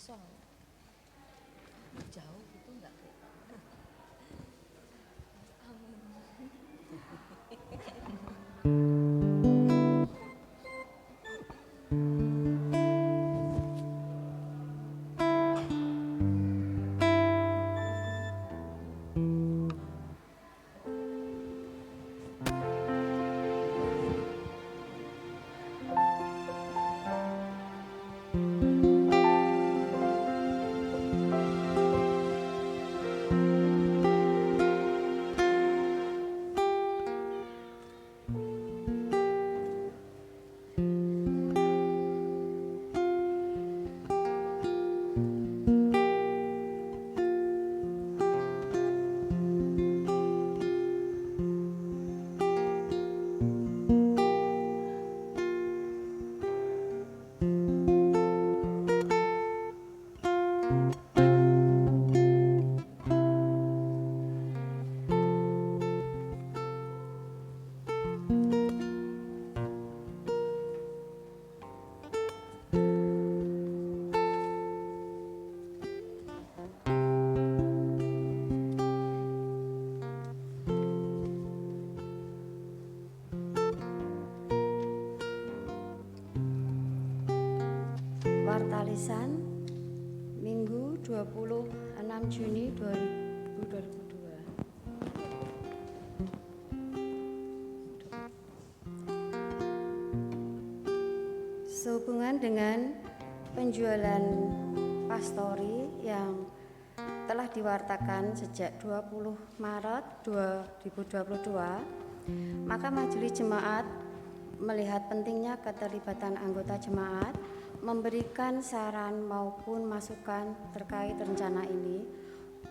kosong jauh gitu nggak kelihatan. Warta Lisan Minggu 26 Juni 2022. Sehubungan dengan penjualan pastori yang telah diwartakan sejak 20 Maret 2022, maka Majelis Jemaat melihat pentingnya keterlibatan anggota jemaat memberikan saran maupun masukan terkait rencana ini.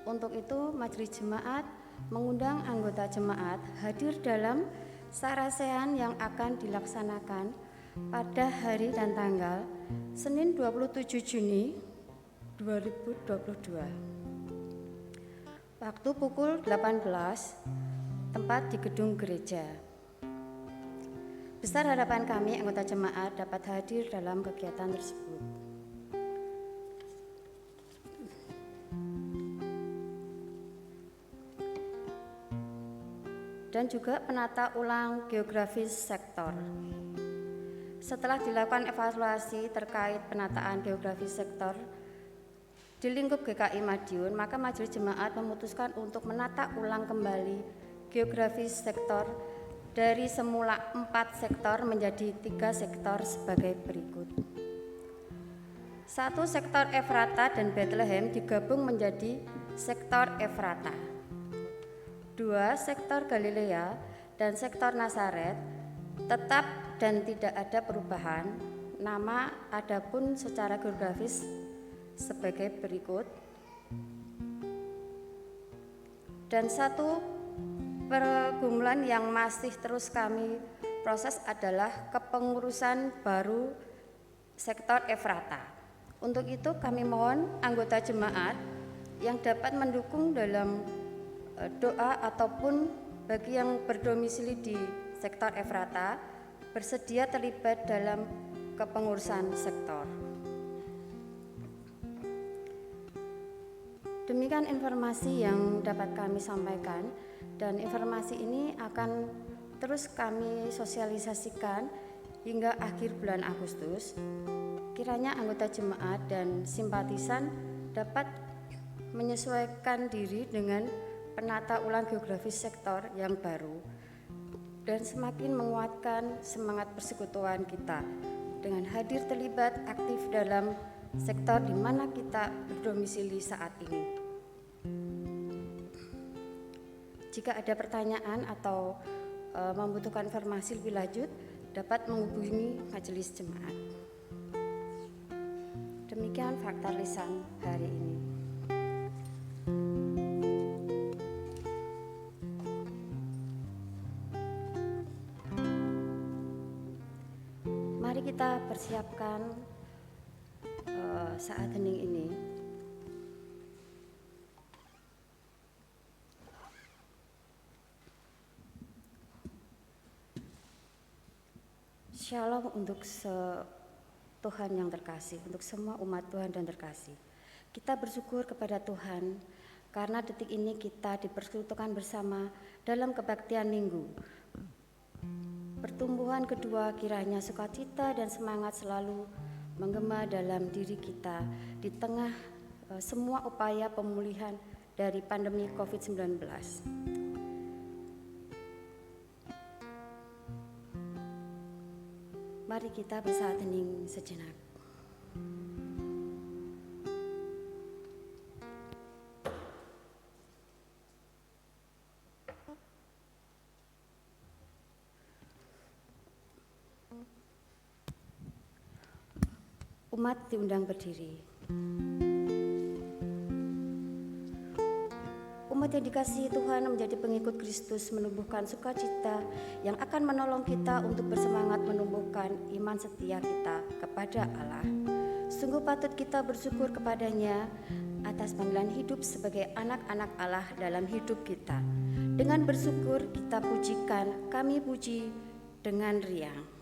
Untuk itu, Majelis Jemaat mengundang anggota jemaat hadir dalam sarasehan yang akan dilaksanakan pada hari dan tanggal Senin 27 Juni 2022. Waktu pukul 18, tempat di gedung gereja. Besar harapan kami anggota jemaat dapat hadir dalam kegiatan tersebut. Dan juga penata ulang geografis sektor. Setelah dilakukan evaluasi terkait penataan geografis sektor di lingkup GKI Madiun, maka Majelis Jemaat memutuskan untuk menata ulang kembali geografis sektor dari semula 4 sektor menjadi 3 sektor sebagai berikut. 1. Sektor Efrata dan Bethlehem digabung menjadi sektor Efrata. 2. Sektor Galilea dan sektor Nazaret tetap dan tidak ada perubahan nama, adapun secara geografis sebagai berikut. Dan 1 pergumulan yang masih terus kami proses adalah kepengurusan baru sektor Efrata. Untuk itu kami mohon anggota jemaat yang dapat mendukung dalam doa ataupun bagi yang berdomisili di sektor Efrata bersedia terlibat dalam kepengurusan sektor. Demikian informasi yang dapat kami sampaikan. Dan informasi ini akan terus kami sosialisasikan hingga akhir bulan Agustus. Kiranya anggota jemaat dan simpatisan dapat menyesuaikan diri dengan penata ulang geografis sektor yang baru dan semakin menguatkan semangat persekutuan kita dengan hadir terlibat aktif dalam sektor di mana kita berdomisili saat ini. Jika ada pertanyaan atau membutuhkan informasi lebih lanjut, dapat menghubungi Majelis Jemaat. Demikian fakta lisan hari ini. Mari kita persiapkan saat hening ini. Shalom untuk Tuhan yang terkasih, untuk semua umat Tuhan dan terkasih. Kita bersyukur kepada Tuhan karena detik ini kita dipersekutukan bersama dalam kebaktian minggu. Pertumbuhan kedua kiranya sukacita dan semangat selalu menggema dalam diri kita di tengah semua upaya pemulihan dari pandemi COVID-19. Mari kita bersaat hening sejenak. Umat diundang berdiri. Umat yang dikasihi Tuhan menjadi pengikut Kristus menumbuhkan sukacita yang akan menolong kita untuk bersemangat menumbuhkan iman setia kita kepada Allah. Sungguh patut kita bersyukur kepadanya atas panggilan hidup sebagai anak-anak Allah dalam hidup kita. Dengan bersyukur kita pujikan, kami puji dengan riang.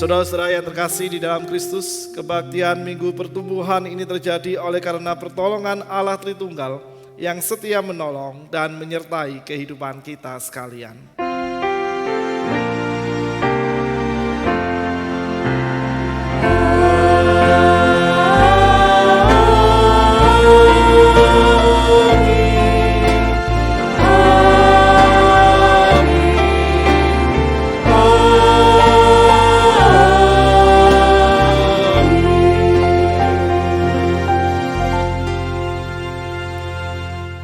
Saudara-saudara yang terkasih di dalam Kristus, kebaktian Minggu Pertumbuhan ini terjadi oleh karena pertolongan Allah Tritunggal yang setia menolong dan menyertai kehidupan kita sekalian.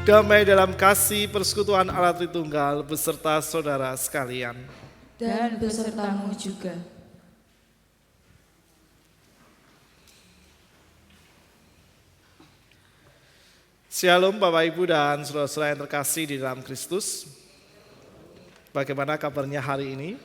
Damai dalam kasih persekutuan Allah Tritunggal beserta saudara sekalian. Dan besertamu juga. Shalom Bapak Ibu dan saudara-saudara yang terkasih di dalam Kristus. Bagaimana kabarnya hari ini?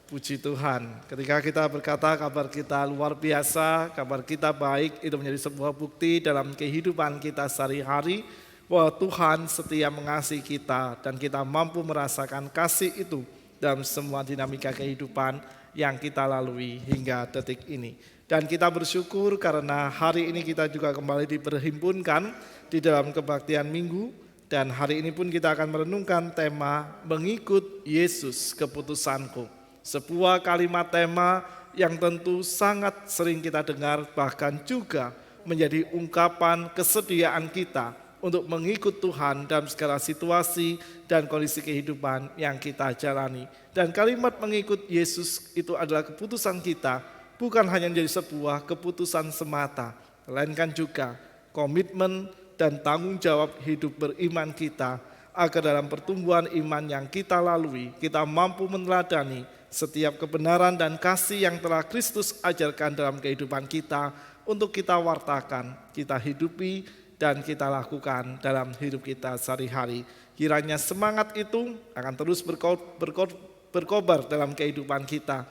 Puji Tuhan, ketika kita berkata kabar kita luar biasa, kabar kita baik, itu menjadi sebuah bukti dalam kehidupan kita sehari-hari bahwa Tuhan setia mengasihi kita dan kita mampu merasakan kasih itu dalam semua dinamika kehidupan yang kita lalui hingga detik ini. Dan kita bersyukur karena hari ini kita juga kembali diperhimpunkan di dalam kebaktian minggu, dan hari ini pun kita akan merenungkan tema mengikut Yesus keputusanku. Sebuah kalimat tema yang tentu sangat sering kita dengar, bahkan juga menjadi ungkapan kesediaan kita untuk mengikut Tuhan dalam segala situasi dan kondisi kehidupan yang kita jalani. Dan kalimat mengikut Yesus itu adalah keputusan kita, bukan hanya menjadi sebuah keputusan semata, melainkan juga komitmen dan tanggung jawab hidup beriman kita, agar dalam pertumbuhan iman yang kita lalui, kita mampu meneladani setiap kebenaran dan kasih yang telah Kristus ajarkan dalam kehidupan kita untuk kita wartakan, kita hidupi, dan kita lakukan dalam hidup kita sehari-hari. Kiranya semangat itu akan terus berkobar dalam kehidupan kita,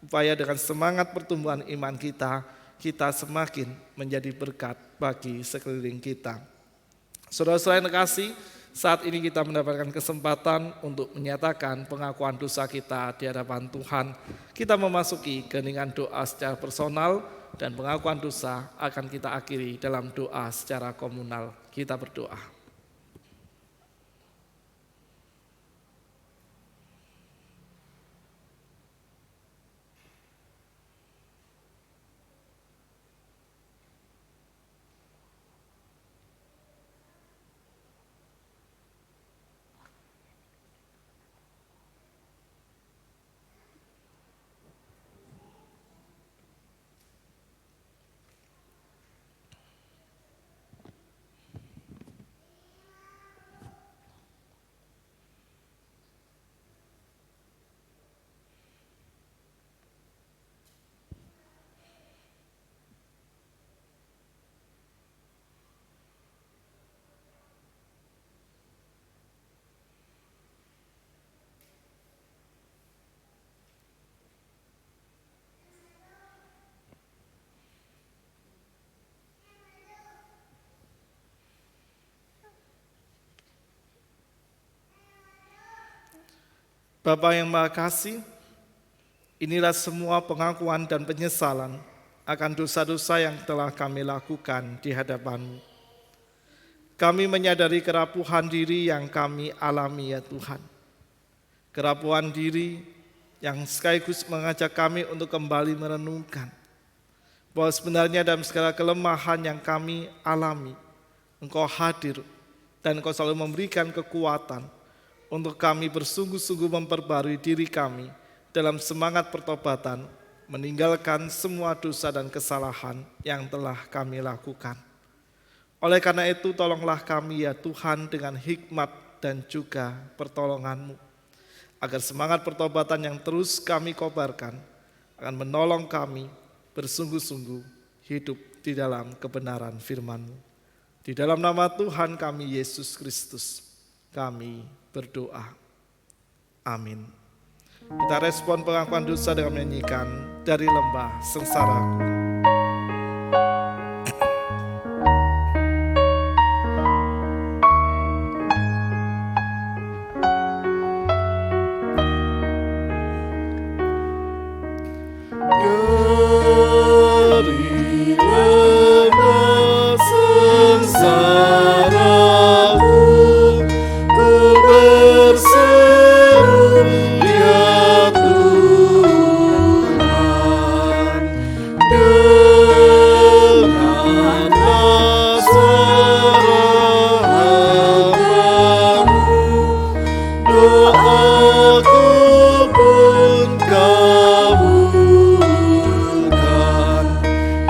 supaya dengan semangat pertumbuhan iman kita, kita semakin menjadi berkat bagi sekeliling kita. Saudara-saudara yang terkasih, saat ini kita mendapatkan kesempatan untuk menyatakan pengakuan dosa kita di hadapan Tuhan. Kita memasuki keheningan doa secara personal, dan pengakuan dosa akan kita akhiri dalam doa secara komunal. Kita berdoa. Bapa yang Maha Kasih, inilah semua pengakuan dan penyesalan akan dosa-dosa yang telah kami lakukan di hadapan-Mu. Kami menyadari kerapuhan diri yang kami alami ya Tuhan. Kerapuhan diri yang sekaligus mengajak kami untuk kembali merenungkan bahwa sebenarnya dalam segala kelemahan yang kami alami, Engkau hadir dan Engkau selalu memberikan kekuatan untuk kami bersungguh-sungguh memperbarui diri kami dalam semangat pertobatan, meninggalkan semua dosa dan kesalahan yang telah kami lakukan. Oleh karena itu, tolonglah kami ya Tuhan dengan hikmat dan juga pertolongan-Mu, agar semangat pertobatan yang terus kami kobarkan akan menolong kami bersungguh-sungguh hidup di dalam kebenaran firman-Mu. Di dalam nama Tuhan kami Yesus Kristus, kami berdoa. Amin. Kita respon pengakuan dosa dengan menyanyikan Dari Lembah Sengsaraku.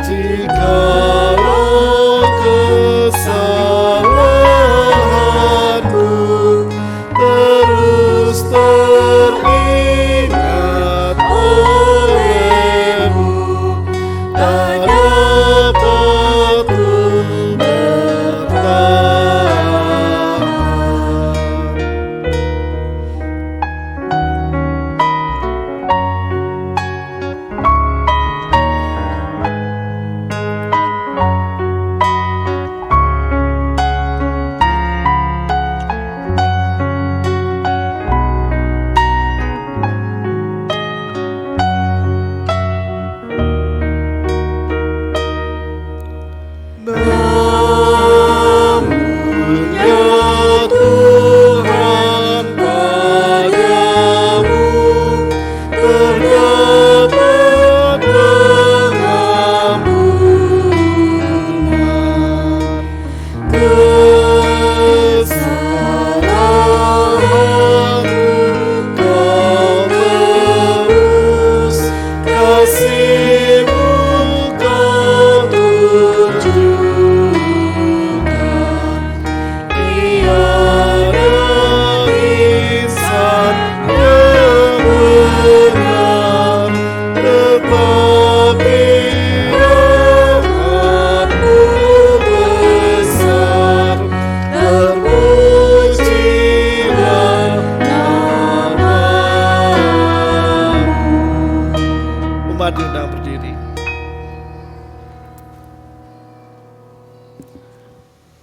Jika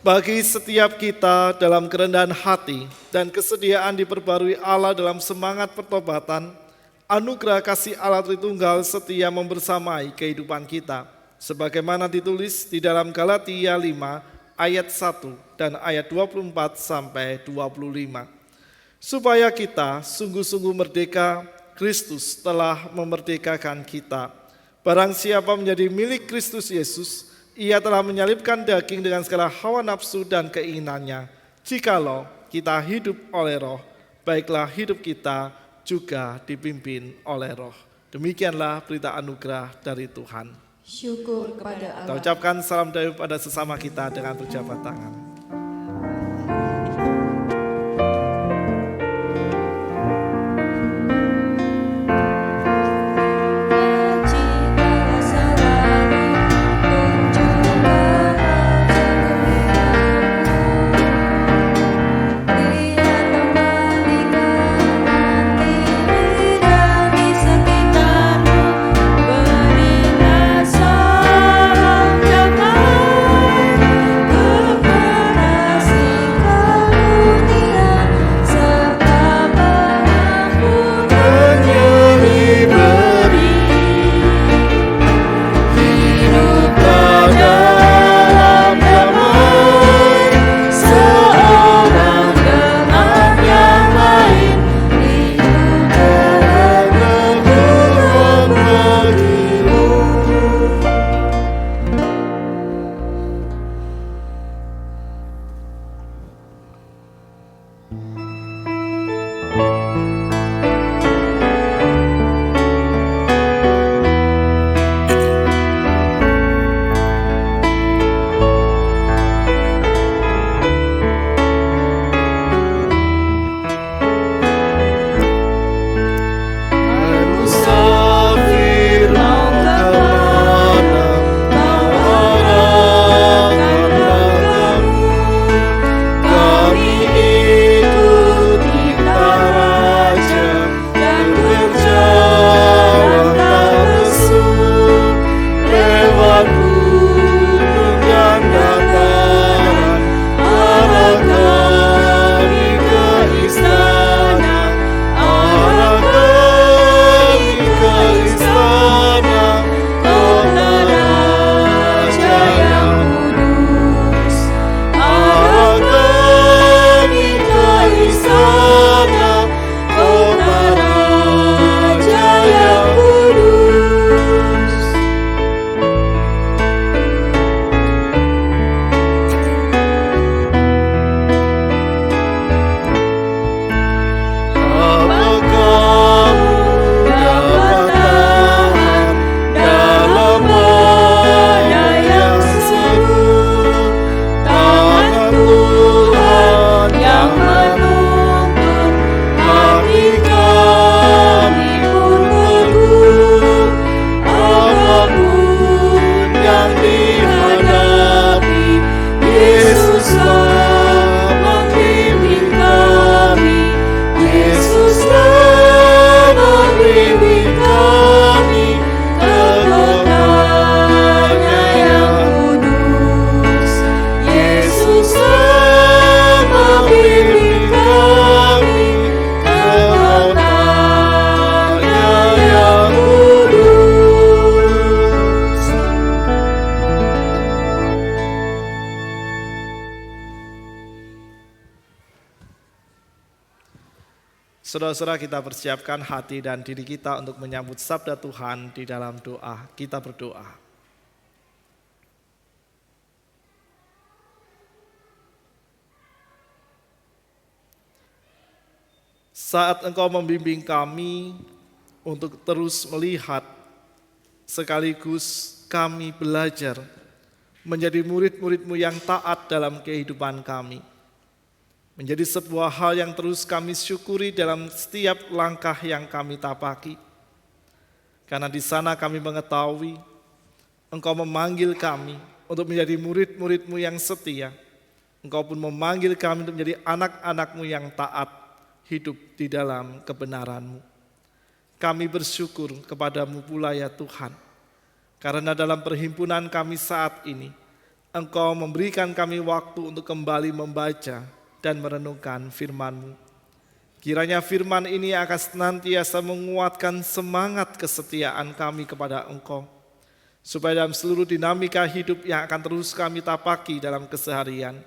Bagi setiap kita dalam kerendahan hati dan kesediaan diperbarui Allah dalam semangat pertobatan, anugerah kasih Allah Tritunggal setia membersamai kehidupan kita. Sebagaimana ditulis di dalam Galatia 5 ayat 1 dan ayat 24 sampai 25. Supaya kita sungguh-sungguh merdeka, Kristus telah memerdekakan kita. Barang siapa menjadi milik Kristus Yesus, ia telah menyalibkan daging dengan segala hawa nafsu dan keinginannya. Jikalau kita hidup oleh Roh, baiklah hidup kita juga dipimpin oleh Roh. Demikianlah berita anugerah dari Tuhan. Syukur kepada Kita Allah. ucapkan salam damai pada sesama kita dengan berjabat tangan. Saudara-saudara, kita persiapkan hati dan diri kita untuk menyambut sabda Tuhan di dalam doa. Kita berdoa. Saat Engkau membimbing kami untuk terus melihat, sekaligus kami belajar menjadi murid-murid-Mu yang taat dalam kehidupan kami. Menjadi sebuah hal yang terus kami syukuri dalam setiap langkah yang kami tapaki. Karena di sana kami mengetahui Engkau memanggil kami untuk menjadi murid-murid-Mu yang setia. Engkau pun memanggil kami untuk menjadi anak-anak-Mu yang taat, hidup di dalam kebenaran-Mu. Kami bersyukur kepada-Mu pula ya Tuhan. Karena dalam perhimpunan kami saat ini, Engkau memberikan kami waktu untuk kembali membaca dan merenungkan firman-Mu. Kiranya firman ini akan senantiasa menguatkan semangat kesetiaan kami kepada Engkau, supaya dalam seluruh dinamika hidup yang akan terus kami tapaki dalam keseharian,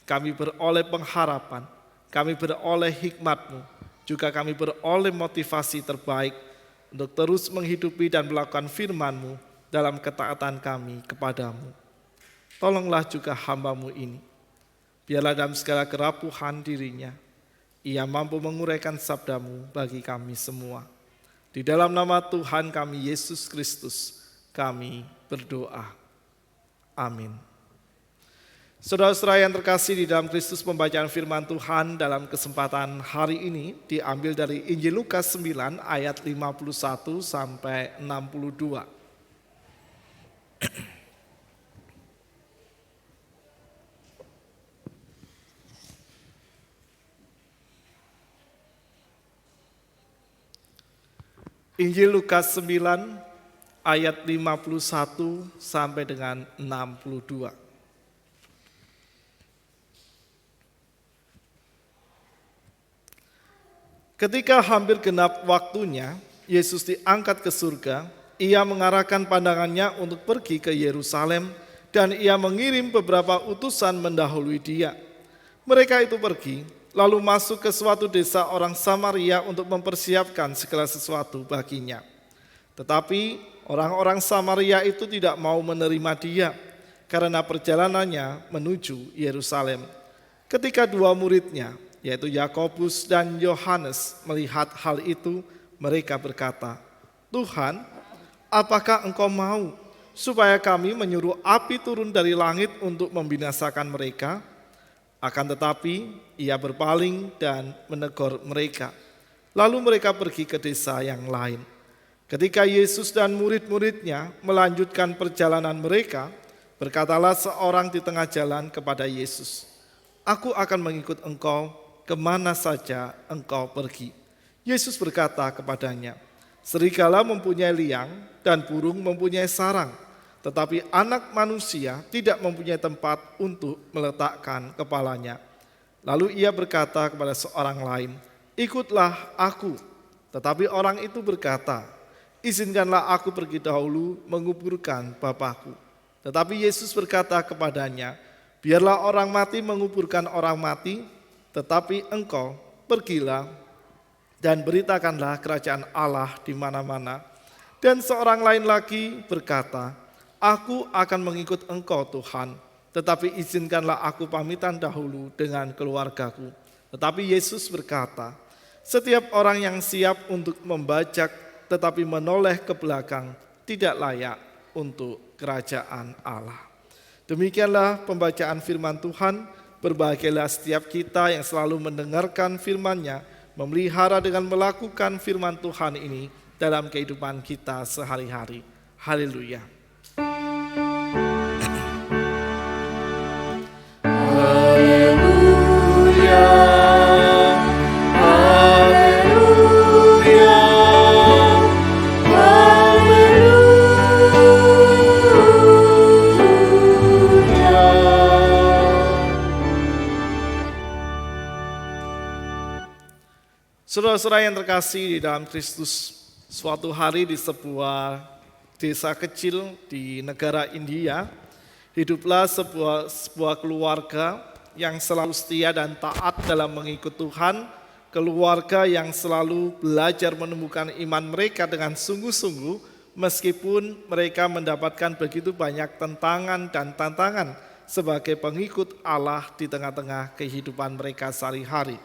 kami beroleh pengharapan, kami beroleh hikmat-Mu, juga kami beroleh motivasi terbaik untuk terus menghidupi dan melakukan firman-Mu dalam ketaatan kami kepadamu. Tolonglah juga hamba-Mu ini, biarlah dalam segala kerapuhan dirinya, ia mampu menguraikan sabda-Mu bagi kami semua. Di dalam nama Tuhan kami Yesus Kristus, kami berdoa. Amin. Saudara-saudara yang terkasih di dalam Kristus, pembacaan firman Tuhan dalam kesempatan hari ini diambil dari Injil Lukas 9 ayat 51 sampai 62. Injil Lukas 9 ayat 51 sampai dengan 62. Ketika hampir genap waktunya, Yesus diangkat ke surga. Ia mengarahkan pandangannya untuk pergi ke Yerusalem dan ia mengirim beberapa utusan mendahului dia. Mereka itu pergi, lalu masuk ke suatu desa orang Samaria untuk mempersiapkan segala sesuatu baginya. Tetapi orang-orang Samaria itu tidak mau menerima dia karena perjalanannya menuju Yerusalem. Ketika dua muridnya, yaitu Yakobus dan Yohanes, melihat hal itu, mereka berkata, "Tuhan, apakah Engkau mau supaya kami menyuruh api turun dari langit untuk membinasakan mereka?" Akan tetapi ia berpaling dan menegur mereka. Lalu mereka pergi ke desa yang lain. Ketika Yesus dan murid-muridnya melanjutkan perjalanan mereka, berkatalah seorang di tengah jalan kepada Yesus, "Aku akan mengikut Engkau kemana saja Engkau pergi." Yesus berkata kepadanya, "Serigala mempunyai liang dan burung mempunyai sarang, tetapi anak manusia tidak mempunyai tempat untuk meletakkan kepalanya." Lalu ia berkata kepada seorang lain, "Ikutlah aku." Tetapi orang itu berkata, "Izinkanlah aku pergi dahulu menguburkan Bapakku." Tetapi Yesus berkata kepadanya, "Biarlah orang mati menguburkan orang mati, tetapi engkau pergilah dan beritakanlah kerajaan Allah di mana-mana." Dan seorang lain lagi berkata, "Aku akan mengikut Engkau Tuhan, tetapi izinkanlah aku pamitan dahulu dengan keluargaku." Tetapi Yesus berkata, "Setiap orang yang siap untuk membajak tetapi menoleh ke belakang tidak layak untuk kerajaan Allah." Demikianlah pembacaan firman Tuhan. Berbahagialah setiap kita yang selalu mendengarkan firman-Nya, memelihara dengan melakukan firman Tuhan ini dalam kehidupan kita sehari-hari. Haleluya. Saudara-saudara yang terkasih di dalam Kristus, suatu hari di sebuah desa kecil di negara India, hiduplah sebuah keluarga yang selalu setia dan taat dalam mengikut Tuhan, keluarga yang selalu belajar menemukan iman mereka dengan sungguh-sungguh, meskipun mereka mendapatkan begitu banyak tentangan dan tantangan sebagai pengikut Allah di tengah-tengah kehidupan mereka sehari-hari.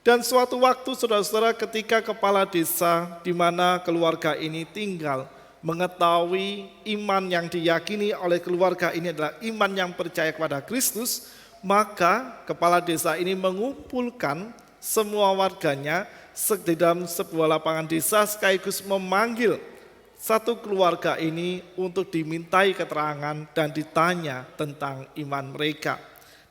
Dan suatu waktu, saudara-saudara, ketika kepala desa di mana keluarga ini tinggal mengetahui iman yang diyakini oleh keluarga ini adalah iman yang percaya kepada Kristus, maka kepala desa ini mengumpulkan semua warganya di dalam sebuah lapangan desa, sekaligus memanggil satu keluarga ini untuk dimintai keterangan dan ditanya tentang iman mereka.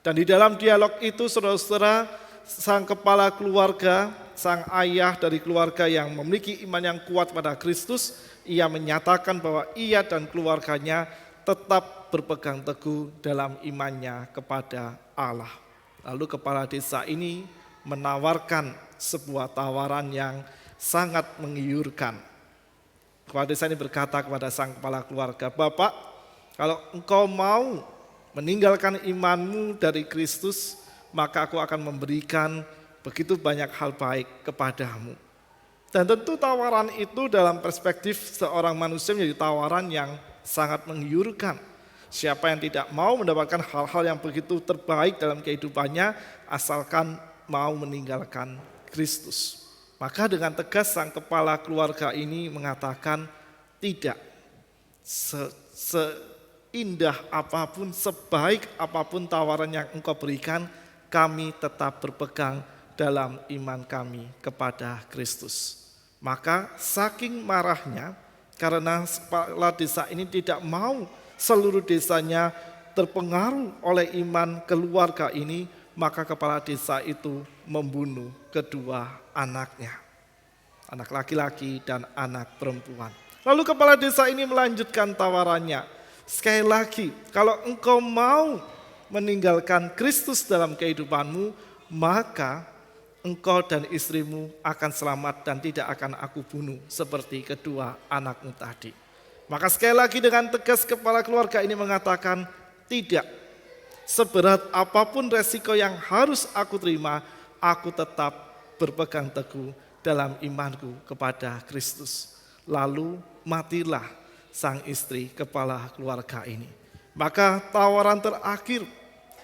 Dan di dalam dialog itu, saudara-saudara, sang kepala keluarga, sang ayah dari keluarga yang memiliki iman yang kuat pada Kristus, ia menyatakan bahwa ia dan keluarganya tetap berpegang teguh dalam imannya kepada Allah. Lalu kepala desa ini menawarkan sebuah tawaran yang sangat menggiurkan. Kepala desa ini berkata kepada sang kepala keluarga, "Bapak, kalau engkau mau meninggalkan imanmu dari Kristus, maka aku akan memberikan begitu banyak hal baik kepadamu." Dan tentu tawaran itu dalam perspektif seorang manusia menjadi tawaran yang sangat menggiurkan. Siapa yang tidak mau mendapatkan hal-hal yang begitu terbaik dalam kehidupannya asalkan mau meninggalkan Kristus. Maka dengan tegas sang kepala keluarga ini mengatakan, tidak, seindah apapun, sebaik apapun tawaran yang engkau berikan, kami tetap berpegang dalam iman kami kepada Kristus. Maka saking marahnya, karena kepala desa ini tidak mau seluruh desanya terpengaruh oleh iman keluarga ini, maka kepala desa itu membunuh kedua anaknya, anak laki-laki dan anak perempuan. Lalu kepala desa ini melanjutkan tawarannya, sekali lagi, kalau engkau mau meninggalkan Kristus dalam kehidupanmu, maka engkau dan istrimu akan selamat dan tidak akan aku bunuh seperti kedua anakmu tadi. Maka sekali lagi dengan tegas kepala keluarga ini mengatakan, tidak, seberat apapun resiko yang harus aku terima, aku tetap berpegang teguh dalam imanku kepada Kristus. Lalu matilah sang istri kepala keluarga ini. Maka tawaran terakhir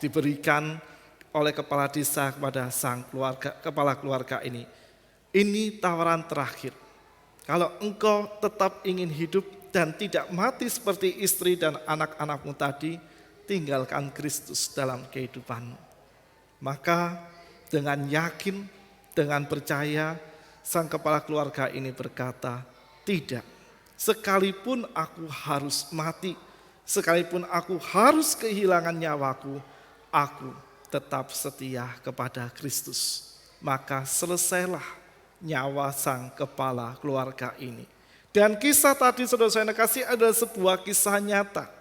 diberikan oleh kepala desa kepada sang kepala keluarga ini. Ini tawaran terakhir. Kalau engkau tetap ingin hidup dan tidak mati seperti istri dan anak-anakmu tadi, tinggalkan Kristus dalam kehidupanmu. Maka dengan yakin, dengan percaya, sang kepala keluarga ini berkata, tidak, sekalipun aku harus mati, sekalipun aku harus kehilangan nyawaku, aku tetap setia kepada Kristus. Maka selesailah nyawa sang kepala keluarga ini. Dan kisah tadi saudara-saudara kasih adalah sebuah kisah nyata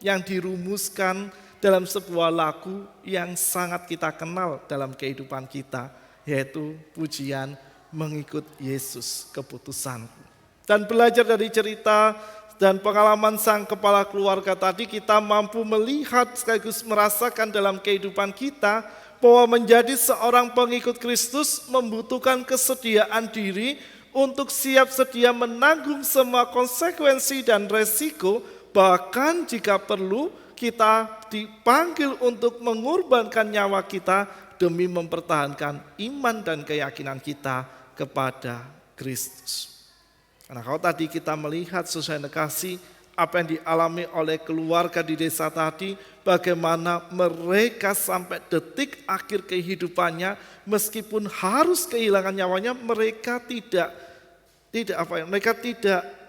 yang dirumuskan dalam sebuah lagu yang sangat kita kenal dalam kehidupan kita, yaitu pujian Mengikut Yesus Keputusanku. Dan belajar dari cerita dan pengalaman sang kepala keluarga tadi, kita mampu melihat sekaligus merasakan dalam kehidupan kita bahwa menjadi seorang pengikut Kristus membutuhkan kesediaan diri untuk siap sedia menanggung semua konsekuensi dan resiko, bahkan jika perlu kita dipanggil untuk mengorbankan nyawa kita demi mempertahankan iman dan keyakinan kita kepada Kristus. Karena kalau tadi kita melihat sesuai kasih apa yang dialami oleh keluarga di desa tadi, bagaimana mereka sampai detik akhir kehidupannya, meskipun harus kehilangan nyawanya, mereka tidak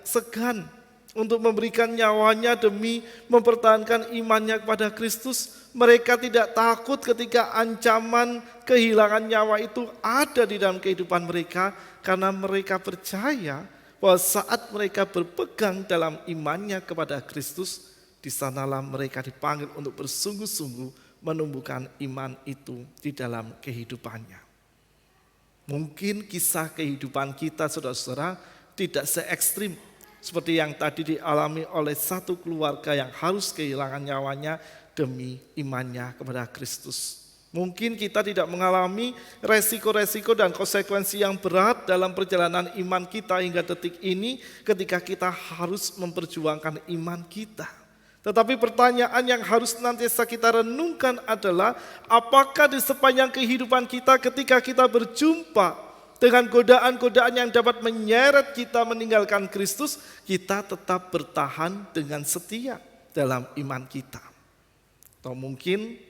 segan untuk memberikan nyawanya demi mempertahankan imannya kepada Kristus. Mereka tidak takut ketika ancaman kehilangan nyawa itu ada di dalam kehidupan mereka, karena mereka percaya bahwa saat mereka berpegang dalam imannya kepada Kristus, di sanalah mereka dipanggil untuk bersungguh-sungguh menumbuhkan iman itu di dalam kehidupannya. Mungkin kisah kehidupan kita saudara-saudara tidak se-ekstrim seperti yang tadi dialami oleh satu keluarga yang harus kehilangan nyawanya demi imannya kepada Kristus. Mungkin kita tidak mengalami resiko-resiko dan konsekuensi yang berat dalam perjalanan iman kita hingga detik ini ketika kita harus memperjuangkan iman kita. Tetapi pertanyaan yang harus senantiasa kita renungkan adalah, apakah di sepanjang kehidupan kita ketika kita berjumpa dengan godaan-godaan yang dapat menyeret kita meninggalkan Kristus, kita tetap bertahan dengan setia dalam iman kita. Atau mungkin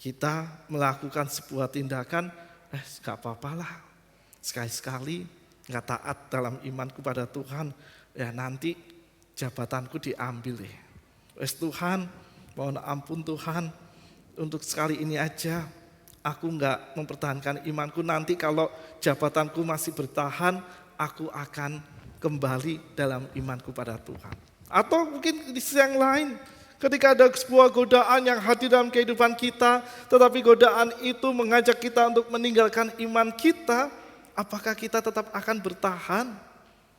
kita melakukan sebuah tindakan, gak apa-apalah, sekali-sekali gak taat dalam imanku pada Tuhan, ya nanti jabatanku diambil ya. Tuhan, mohon ampun Tuhan, untuk sekali ini aja aku gak mempertahankan imanku, nanti kalau jabatanku masih bertahan, aku akan kembali dalam imanku pada Tuhan. Atau mungkin di sisi yang lain, Ketika ada sebuah godaan yang hadir dalam kehidupan kita, tetapi godaan itu mengajak kita untuk meninggalkan iman kita, apakah kita tetap akan bertahan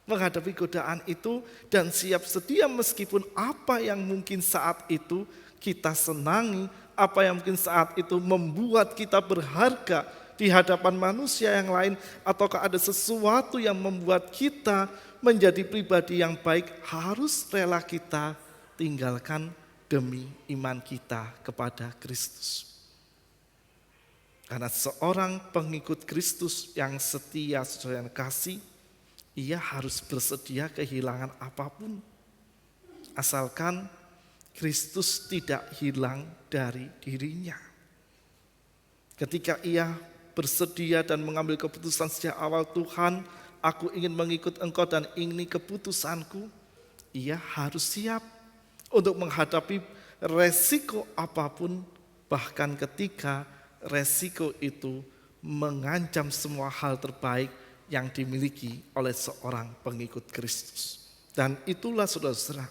menghadapi godaan itu dan siap sedia meskipun apa yang mungkin saat itu kita senangi, apa yang mungkin saat itu membuat kita berharga di hadapan manusia yang lain, ataukah ada sesuatu yang membuat kita menjadi pribadi yang baik harus rela kita tinggalkan demi iman kita kepada Kristus. Karena seorang pengikut Kristus yang setia sesuai dengan kasih, ia harus bersedia kehilangan apapun, asalkan Kristus tidak hilang dari dirinya. Ketika ia bersedia dan mengambil keputusan sejak awal, Tuhan, aku ingin mengikut Engkau dan ini keputusanku, ia harus siap untuk menghadapi resiko apapun, bahkan ketika resiko itu mengancam semua hal terbaik yang dimiliki oleh seorang pengikut Kristus. Dan itulah saudara-saudara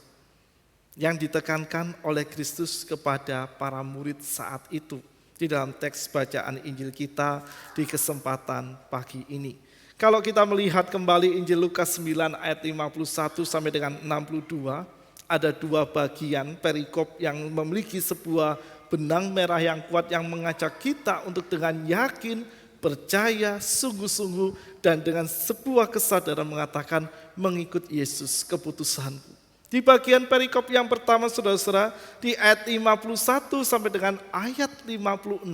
yang ditekankan oleh Kristus kepada para murid saat itu di dalam teks bacaan Injil kita di kesempatan pagi ini. Kalau kita melihat kembali Injil Lukas 9 ayat 51 sampai dengan 62, ada dua bagian perikop yang memiliki sebuah benang merah yang kuat yang mengajak kita untuk dengan yakin, percaya, sungguh-sungguh dan dengan sebuah kesadaran mengatakan mengikut Yesus keputusanku. Di bagian perikop yang pertama saudara-saudara di ayat 51 sampai dengan ayat 56,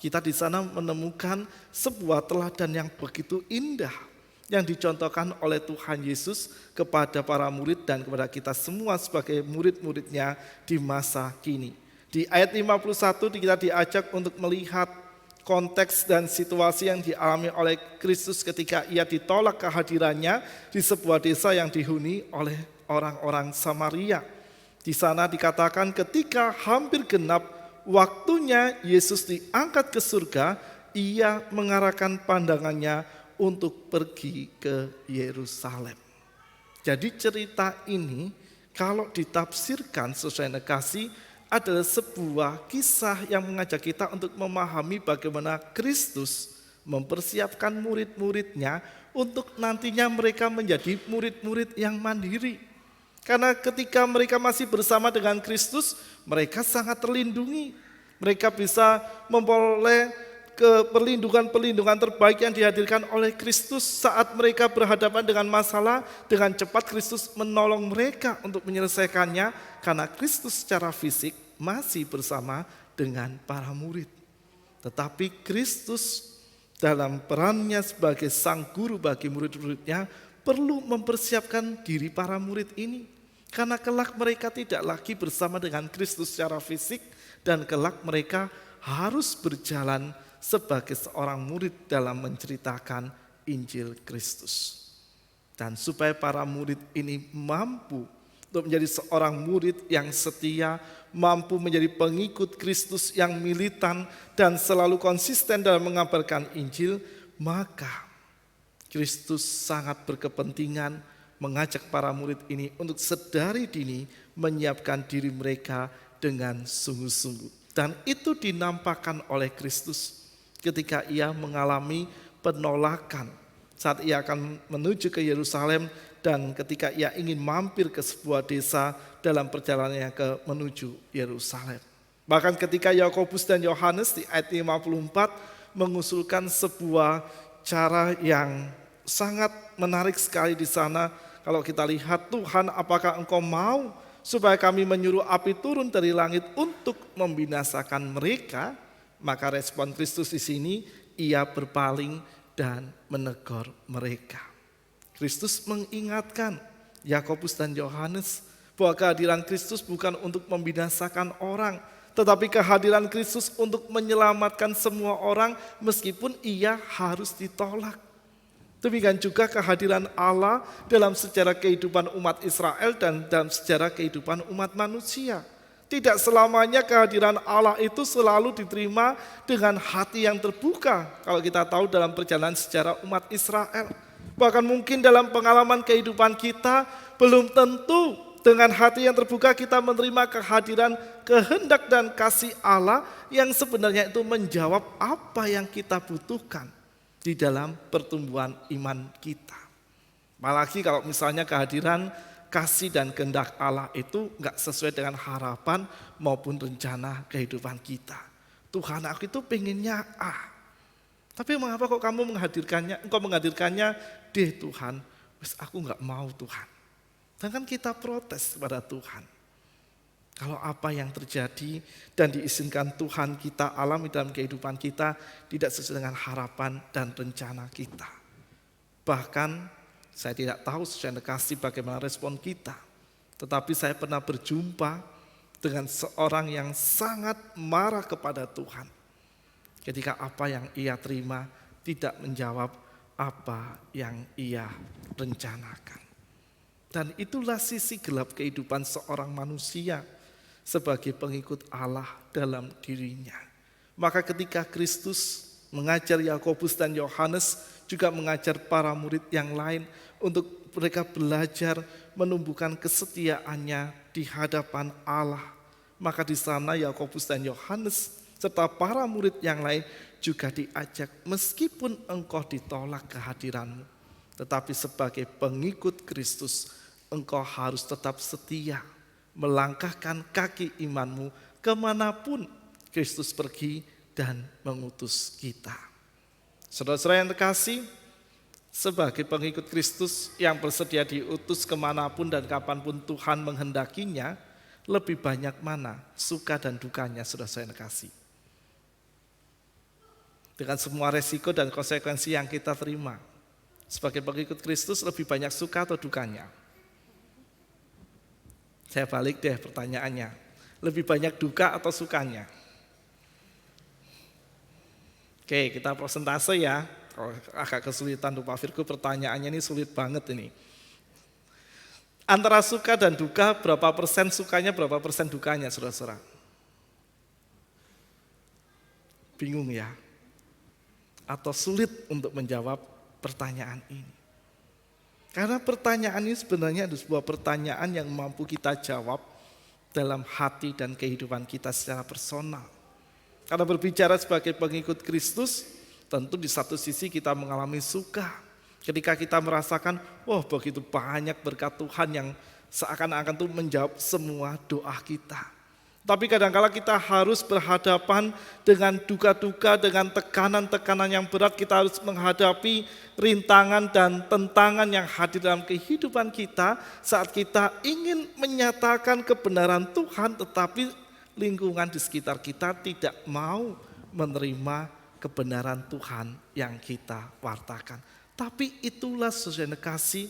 kita di sana menemukan sebuah teladan yang begitu indah yang dicontohkan oleh Tuhan Yesus kepada para murid dan kepada kita semua sebagai murid-muridnya di masa kini. Di ayat 51 kita diajak untuk melihat konteks dan situasi yang dialami oleh Kristus ketika ia ditolak kehadirannya di sebuah desa yang dihuni oleh orang-orang Samaria. Di sana dikatakan ketika hampir genap waktunya Yesus diangkat ke surga, ia mengarahkan pandangannya untuk pergi ke Yerusalem. Jadi cerita ini kalau ditafsirkan sesuai kasih adalah sebuah kisah yang mengajak kita untuk memahami bagaimana Kristus mempersiapkan murid-muridnya untuk nantinya mereka menjadi murid-murid yang mandiri. Karena ketika mereka masih bersama dengan Kristus, mereka sangat terlindungi. Mereka bisa memperoleh perlindungan terbaik yang dihadirkan oleh Kristus saat mereka berhadapan dengan masalah. Dengan cepat Kristus menolong mereka untuk menyelesaikannya karena Kristus secara fisik masih bersama dengan para murid. Tetapi Kristus dalam perannya sebagai sang guru bagi murid-muridnya perlu mempersiapkan diri para murid ini. Karena kelak mereka tidak lagi bersama dengan Kristus secara fisik dan kelak mereka harus berjalan sebagai seorang murid dalam menceritakan Injil Kristus. Dan supaya para murid ini mampu untuk menjadi seorang murid yang setia, mampu menjadi pengikut Kristus yang militan dan selalu konsisten dalam mengabarkan Injil, maka Kristus sangat berkepentingan mengajak para murid ini untuk sedari dini menyiapkan diri mereka dengan sungguh-sungguh. Dan itu dinampakkan oleh Kristus ketika ia mengalami penolakan saat ia akan menuju ke Yerusalem dan ketika ia ingin mampir ke sebuah desa dalam perjalanannya menuju Yerusalem. Bahkan ketika Yakobus dan Yohanes di ayat 54 mengusulkan sebuah cara yang sangat menarik sekali di sana. Kalau kita lihat, Tuhan, apakah Engkau mau supaya kami menyuruh api turun dari langit untuk membinasakan mereka? Maka respon Kristus di sini, ia berpaling dan menegur mereka. Kristus mengingatkan Yakobus dan Yohanes bahwa kehadiran Kristus bukan untuk membinasakan orang, tetapi kehadiran Kristus untuk menyelamatkan semua orang meskipun ia harus ditolak. Demikian juga kehadiran Allah dalam sejarah kehidupan umat Israel dan dalam sejarah kehidupan umat manusia. Tidak selamanya kehadiran Allah itu selalu diterima dengan hati yang terbuka. Kalau kita tahu dalam perjalanan sejarah umat Israel. Bahkan mungkin dalam pengalaman kehidupan kita belum tentu dengan hati yang terbuka kita menerima kehadiran, kehendak dan kasih Allah yang sebenarnya itu menjawab apa yang kita butuhkan di dalam pertumbuhan iman kita. Apalagi kalau misalnya kehadiran, kasih dan kehendak Allah itu enggak sesuai dengan harapan maupun rencana kehidupan kita. Tuhan, aku itu pengennya A. Tapi mengapa kok kamu menghadirkannya? Engkau menghadirkannya D Tuhan. Wes aku enggak mau Tuhan. Dan kan kita protes kepada Tuhan. Kalau apa yang terjadi dan diizinkan Tuhan kita alami dalam kehidupan kita tidak sesuai dengan harapan dan rencana kita. Bahkan saya tidak tahu sesuai kasih bagaimana respon kita. Tetapi saya pernah berjumpa dengan seorang yang sangat marah kepada Tuhan. Ketika apa yang ia terima tidak menjawab apa yang ia rencanakan. Dan itulah sisi gelap kehidupan seorang manusia sebagai pengikut Allah dalam dirinya. Maka ketika Kristus mengajar Yakobus dan Yohanes, juga mengajar para murid yang lain untuk mereka belajar menumbuhkan kesetiaannya di hadapan Allah. Maka di sana Yakobus dan Yohanes serta para murid yang lain juga diajak, meskipun engkau ditolak kehadiranmu, tetapi sebagai pengikut Kristus engkau harus tetap setia, melangkahkan kaki imanmu kemanapun Kristus pergi dan mengutus kita. Saudara-saudara yang terkasih, sebagai pengikut Kristus yang bersedia diutus kemanapun dan kapanpun Tuhan menghendakinya, lebih banyak mana suka dan dukanya, saudara-saudara yang terkasih. Dengan semua resiko dan konsekuensi yang kita terima, sebagai pengikut Kristus lebih banyak suka atau dukanya? Saya balik deh pertanyaannya, lebih banyak duka atau sukanya? Oke, kita persentase ya. Oh, agak kesulitan tuh Pak Firko, pertanyaannya ini sulit banget ini. Antara suka dan duka, berapa persen sukanya, berapa persen dukanya, saudara-saudara? Bingung ya? Atau sulit untuk menjawab pertanyaan ini? Karena pertanyaan ini sebenarnya ada sebuah pertanyaan yang mampu kita jawab dalam hati dan kehidupan kita secara personal. Karena berbicara sebagai pengikut Kristus, tentu di satu sisi kita mengalami suka. Ketika kita merasakan, wah begitu banyak berkat Tuhan yang seakan-akan tuh menjawab semua doa kita. Tapi kadang-kala kita harus berhadapan dengan duka-duka, dengan tekanan-tekanan yang berat. Kita harus menghadapi rintangan dan tentangan yang hadir dalam kehidupan kita saat kita ingin menyatakan kebenaran Tuhan, tetapi lingkungan di sekitar kita tidak mau menerima kebenaran Tuhan yang kita wartakan. Tapi itulah saudara kasih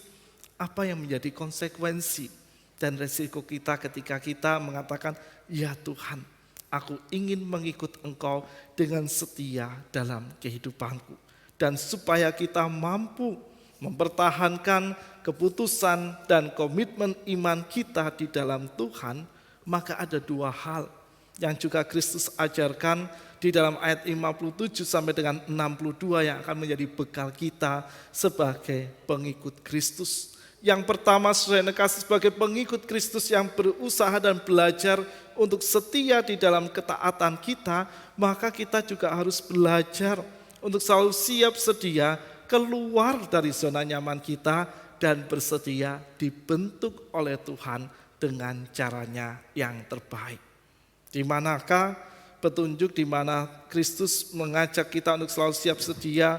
apa yang menjadi konsekuensi dan resiko kita ketika kita mengatakan, ya Tuhan, aku ingin mengikut Engkau dengan setia dalam kehidupanku. Dan supaya kita mampu mempertahankan keputusan dan komitmen iman kita di dalam Tuhan, maka ada dua hal yang juga Kristus ajarkan di dalam ayat 57 sampai dengan 62 yang akan menjadi bekal kita sebagai pengikut Kristus. Yang pertama, saudara kasih, sebagai pengikut Kristus yang berusaha dan belajar untuk setia di dalam ketaatan kita, maka kita juga harus belajar untuk selalu siap sedia keluar dari zona nyaman kita dan bersedia dibentuk oleh Tuhan dengan caranya yang terbaik. Di manakah petunjuk di mana Kristus mengajak kita untuk selalu siap sedia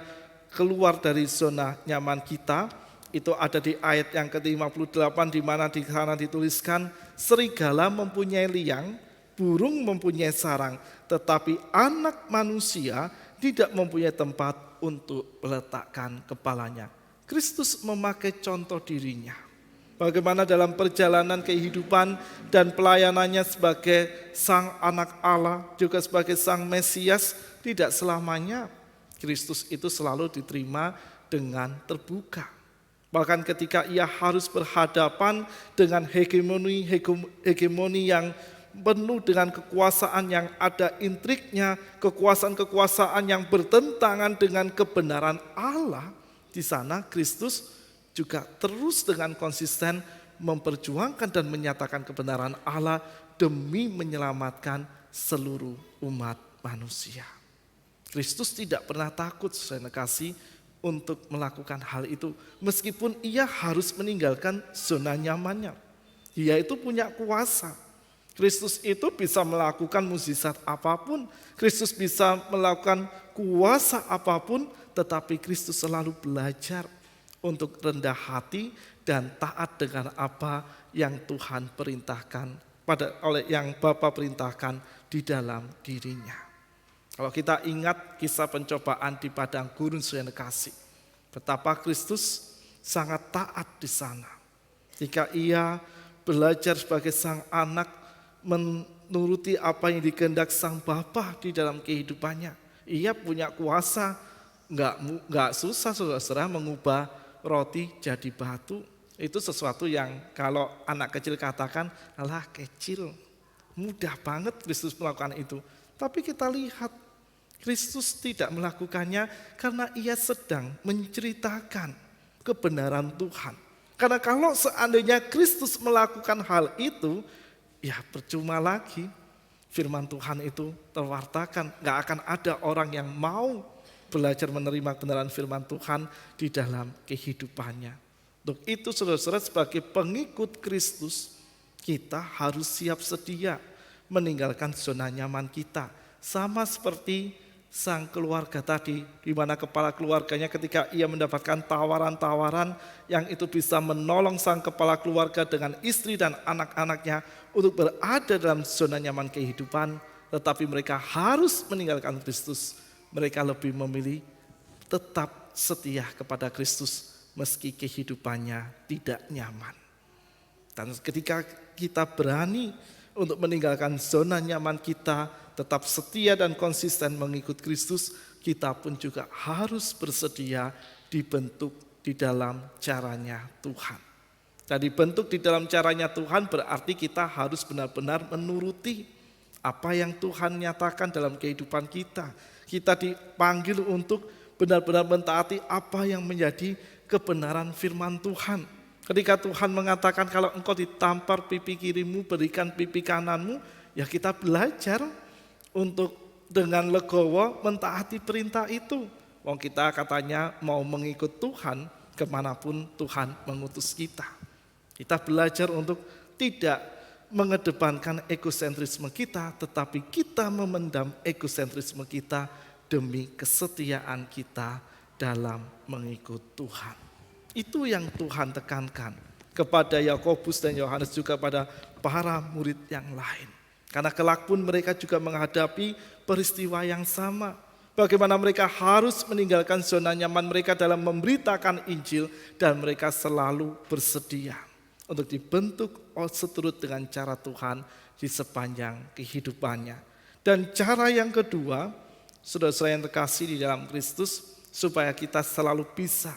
keluar dari zona nyaman kita? Itu ada di ayat yang ke-58 di mana di sana dituliskan, serigala mempunyai liang, burung mempunyai sarang, tetapi anak manusia tidak mempunyai tempat untuk meletakkan kepalanya. Kristus memakai contoh dirinya. Bagaimana dalam perjalanan kehidupan dan pelayanannya sebagai sang anak Allah, juga sebagai sang Mesias, tidak selamanya Kristus itu selalu diterima dengan terbuka. Bahkan ketika ia harus berhadapan dengan hegemoni yang penuh dengan kekuasaan yang ada intriknya, kekuasaan-kekuasaan yang bertentangan dengan kebenaran Allah, di sana Kristus juga terus dengan konsisten memperjuangkan dan menyatakan kebenaran Allah demi menyelamatkan seluruh umat manusia. Kristus tidak pernah takut, saudara kasih, untuk melakukan hal itu. Meskipun ia harus meninggalkan zona nyamannya. Dia itu punya kuasa. Kristus itu bisa melakukan mukjizat apapun. Kristus bisa melakukan kuasa apapun. Tetapi Kristus selalu belajar untuk rendah hati dan taat dengan apa yang Tuhan perintahkan, yang Bapa perintahkan di dalam dirinya. Kalau kita ingat kisah pencobaan di padang gurun, saudara kasih, betapa Kristus sangat taat di sana. Jika ia belajar sebagai sang anak menuruti apa yang dikehendak sang Bapa di dalam kehidupannya, ia punya kuasa, nggak susah saudara mengubah roti jadi batu. Itu sesuatu yang kalau anak kecil katakan, alah kecil, mudah banget Kristus melakukan itu. Tapi kita lihat Kristus tidak melakukannya karena ia sedang menceritakan kebenaran Tuhan. Karena kalau seandainya Kristus melakukan hal itu, ya percuma lagi firman Tuhan itu terwartakan. Gak akan ada orang yang mau belajar menerima kebenaran firman Tuhan di dalam kehidupannya. Untuk itu saudara-saudara, sebagai pengikut Kristus, kita harus siap sedia meninggalkan zona nyaman kita. Sama seperti sang keluarga tadi, di mana kepala keluarganya ketika ia mendapatkan tawaran-tawaran yang itu bisa menolong sang kepala keluarga dengan istri dan anak-anaknya untuk berada dalam zona nyaman kehidupan, tetapi mereka harus meninggalkan Kristus. Mereka lebih memilih tetap setia kepada Kristus meski kehidupannya tidak nyaman. Dan ketika kita berani untuk meninggalkan zona nyaman kita, tetap setia dan konsisten mengikut Kristus, kita pun juga harus bersedia dibentuk di dalam caranya Tuhan. Dan dibentuk di dalam caranya Tuhan berarti kita harus benar-benar menuruti apa yang Tuhan nyatakan dalam kehidupan kita. Kita dipanggil untuk benar-benar mentaati apa yang menjadi kebenaran firman Tuhan. Ketika Tuhan mengatakan kalau engkau ditampar pipi kirimu, berikan pipi kananmu, ya kita belajar untuk dengan legowo mentaati perintah itu. Wong kita katanya mau mengikut Tuhan kemanapun Tuhan mengutus kita. Kita belajar untuk tidak mengedepankan egosentrisme kita, tetapi kita memendam egosentrisme kita demi kesetiaan kita dalam mengikut Tuhan. Itu yang Tuhan tekankan kepada Yakobus dan Yohanes, juga pada para murid yang lain. Karena kelak pun mereka juga menghadapi peristiwa yang sama. Bagaimana mereka harus meninggalkan zona nyaman mereka dalam memberitakan Injil, dan mereka selalu bersedia untuk dibentuk seturut dengan cara Tuhan di sepanjang kehidupannya. Dan cara yang kedua, saudara-saudara yang terkasih di dalam Kristus, supaya kita selalu bisa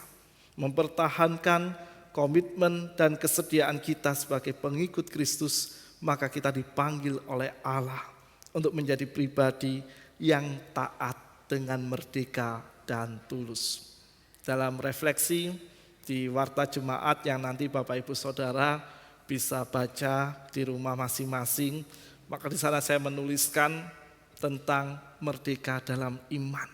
mempertahankan komitmen dan kesediaan kita sebagai pengikut Kristus, maka kita dipanggil oleh Allah untuk menjadi pribadi yang taat dengan merdeka dan tulus. Dalam refleksi di Warta Jemaat yang nanti Bapak Ibu Saudara bisa baca di rumah masing-masing, maka di sana saya menuliskan tentang merdeka dalam iman.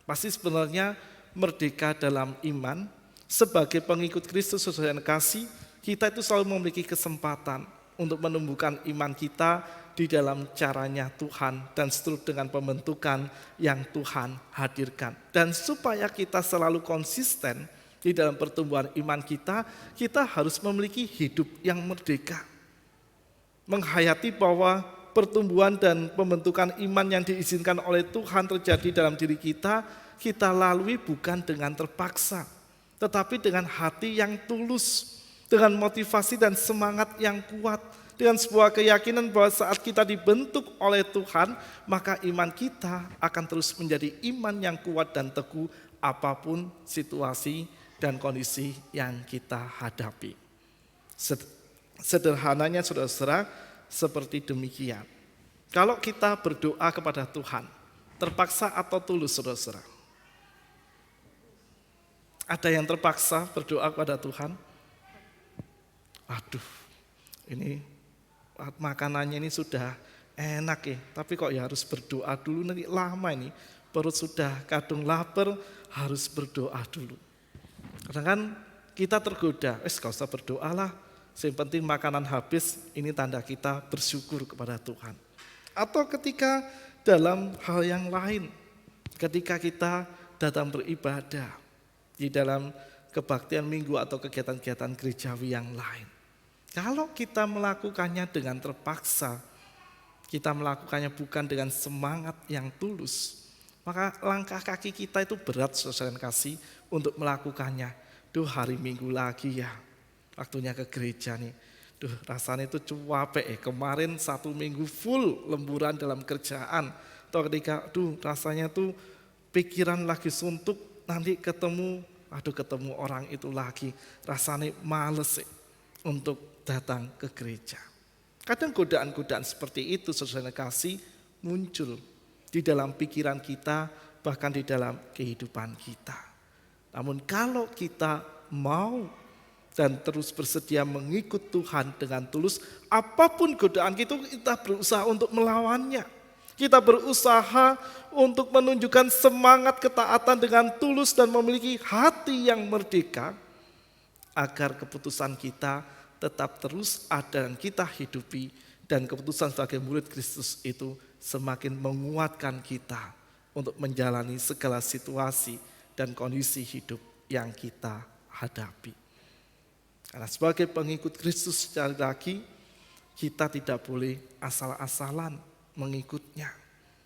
Pasti sebenarnya merdeka dalam iman sebagai pengikut Kristus, saudara yang kasih, kita itu selalu memiliki kesempatan untuk menumbuhkan iman kita di dalam caranya Tuhan dan seturut dengan pembentukan yang Tuhan hadirkan. Dan supaya kita selalu konsisten di dalam pertumbuhan iman kita, kita harus memiliki hidup yang merdeka. Menghayati bahwa pertumbuhan dan pembentukan iman yang diizinkan oleh Tuhan terjadi dalam diri kita, kita lalui bukan dengan terpaksa, tetapi dengan hati yang tulus, dengan motivasi dan semangat yang kuat, dengan sebuah keyakinan bahwa saat kita dibentuk oleh Tuhan, maka iman kita akan terus menjadi iman yang kuat dan teguh apapun situasi dan kondisi yang kita hadapi. Sederhananya saudara-saudara seperti demikian. Kalau kita berdoa kepada Tuhan, terpaksa atau tulus saudara-saudara? Ada yang terpaksa berdoa kepada Tuhan? Aduh, ini makanannya ini sudah enak ya, tapi kok ya harus berdoa dulu, nanti lama ini, perut sudah kadung lapar, harus berdoa dulu. Kadang kan kita tergoda, gak usah berdoa lah, yang penting makanan habis, ini tanda kita bersyukur kepada Tuhan. Atau ketika dalam hal yang lain, ketika kita datang beribadah di dalam kebaktian minggu atau kegiatan-kegiatan gerejawi yang lain. Kalau kita melakukannya dengan terpaksa, kita melakukannya bukan dengan semangat yang tulus, maka langkah kaki kita itu berat, saudara kasih, untuk melakukannya. Duh, hari Minggu lagi ya, waktunya ke gereja nih. Duh, rasanya itu capek kemarin 1 minggu full lemburan dalam kerjaan. Atau ketika, rasanya tuh pikiran lagi suntuk, nanti ketemu orang itu lagi. Rasanya males untuk datang ke gereja. Kadang godaan-godaan seperti itu, saudara kasih, muncul di dalam pikiran kita, bahkan di dalam kehidupan kita. Namun kalau kita mau dan terus bersedia mengikut Tuhan dengan tulus, apapun godaan kita berusaha untuk melawannya. Kita berusaha untuk menunjukkan semangat ketaatan dengan tulus dan memiliki hati yang merdeka, agar keputusan kita tetap terus ada dan kita hidupi, dan keputusan sebagai murid Kristus itu semakin menguatkan kita untuk menjalani segala situasi dan kondisi hidup yang kita hadapi. Karena sebagai pengikut Kristus, sekali lagi kita tidak boleh asal-asalan mengikutnya.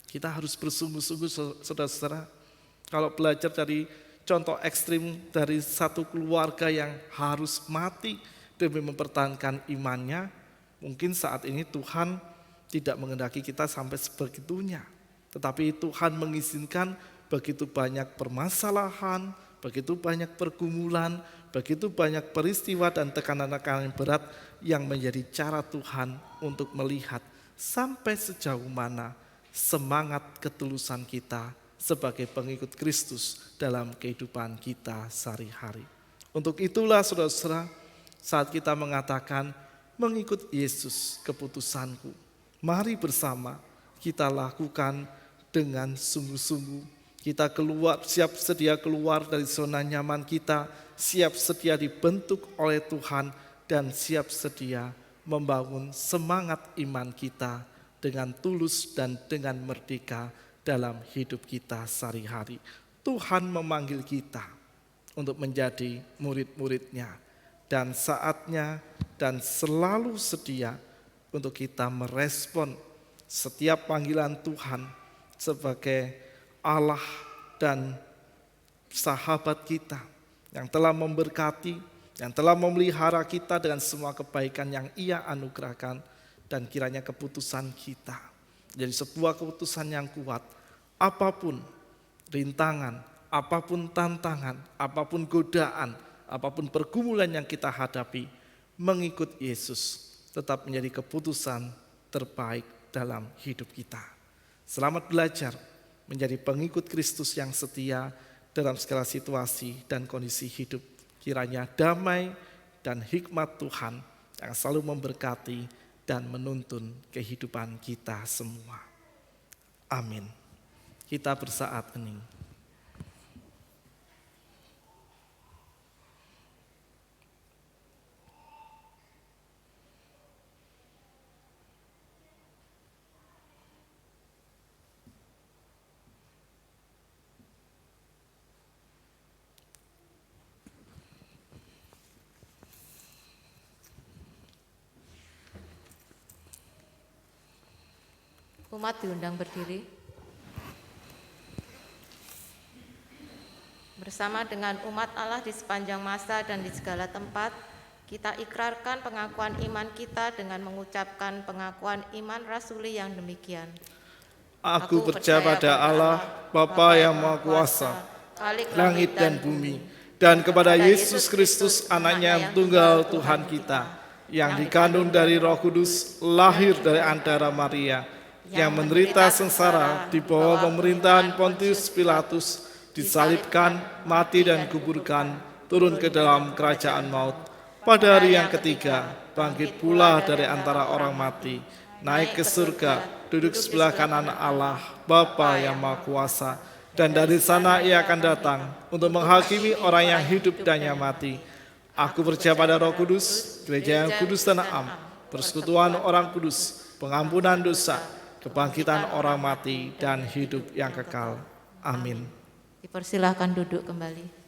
Kita harus bersungguh-sungguh, saudara-saudara. Kalau belajar dari contoh ekstrim dari satu keluarga yang harus mati demi mempertahankan imannya, mungkin saat ini Tuhan tidak menghendaki kita sampai sebegitunya. Tetapi Tuhan mengizinkan begitu banyak permasalahan, begitu banyak pergumulan, begitu banyak peristiwa dan tekanan-tekanan berat yang menjadi cara Tuhan untuk melihat sampai sejauh mana semangat ketulusan kita sebagai pengikut Kristus dalam kehidupan kita sehari-hari. Untuk itulah saudara-saudara, saat kita mengatakan mengikut Yesus keputusanku, mari bersama kita lakukan dengan sungguh-sungguh. Kita siap sedia keluar dari zona nyaman kita, siap sedia dibentuk oleh Tuhan, dan siap sedia membangun semangat iman kita dengan tulus dan dengan merdeka dalam hidup kita sehari-hari. Tuhan memanggil kita untuk menjadi murid-muridnya, dan saatnya dan selalu sedia untuk kita merespon setiap panggilan Tuhan sebagai Allah dan sahabat kita yang telah memberkati, yang telah memelihara kita dengan semua kebaikan yang Ia anugerahkan, dan kiranya keputusan kita jadi sebuah keputusan yang kuat. Apapun rintangan, apapun tantangan, apapun godaan, apapun pergumulan yang kita hadapi, mengikut Yesus tetap menjadi keputusan terbaik dalam hidup kita. Selamat belajar menjadi pengikut Kristus yang setia dalam segala situasi dan kondisi hidup. Kiranya damai dan hikmat Tuhan yang selalu memberkati dan menuntun kehidupan kita semua. Amin. Kita bersaat hening. Umat diundang berdiri. Bersama dengan umat Allah di sepanjang masa dan di segala tempat, kita ikrarkan pengakuan iman kita dengan mengucapkan pengakuan iman rasuli yang demikian. Aku percaya pada Allah, Bapa yang Maha Kuasa, langit dan bumi, dan kepada Yesus Kristus, Anaknya yang tunggal Tuhan kita, yang dikandung dari Roh Kudus, lahir dari antara Maria, yang menderita sengsara di bawah pemerintahan Pontius Pilatus, disalibkan, mati dan kuburkan, turun ke dalam kerajaan maut. pada hari yang ketiga, bangkit pula dari antara orang mati, naik ke surga, duduk sebelah kanan Allah, Bapa yang Maha Kuasa, dan dari sana ia akan datang untuk menghakimi orang yang hidup dan yang mati. Aku percaya pada Roh Kudus, gereja yang kudus dan am, persekutuan orang kudus, pengampunan dosa, kebangkitan orang mati, dan hidup yang kekal. Amin. Dipersilahkan duduk kembali.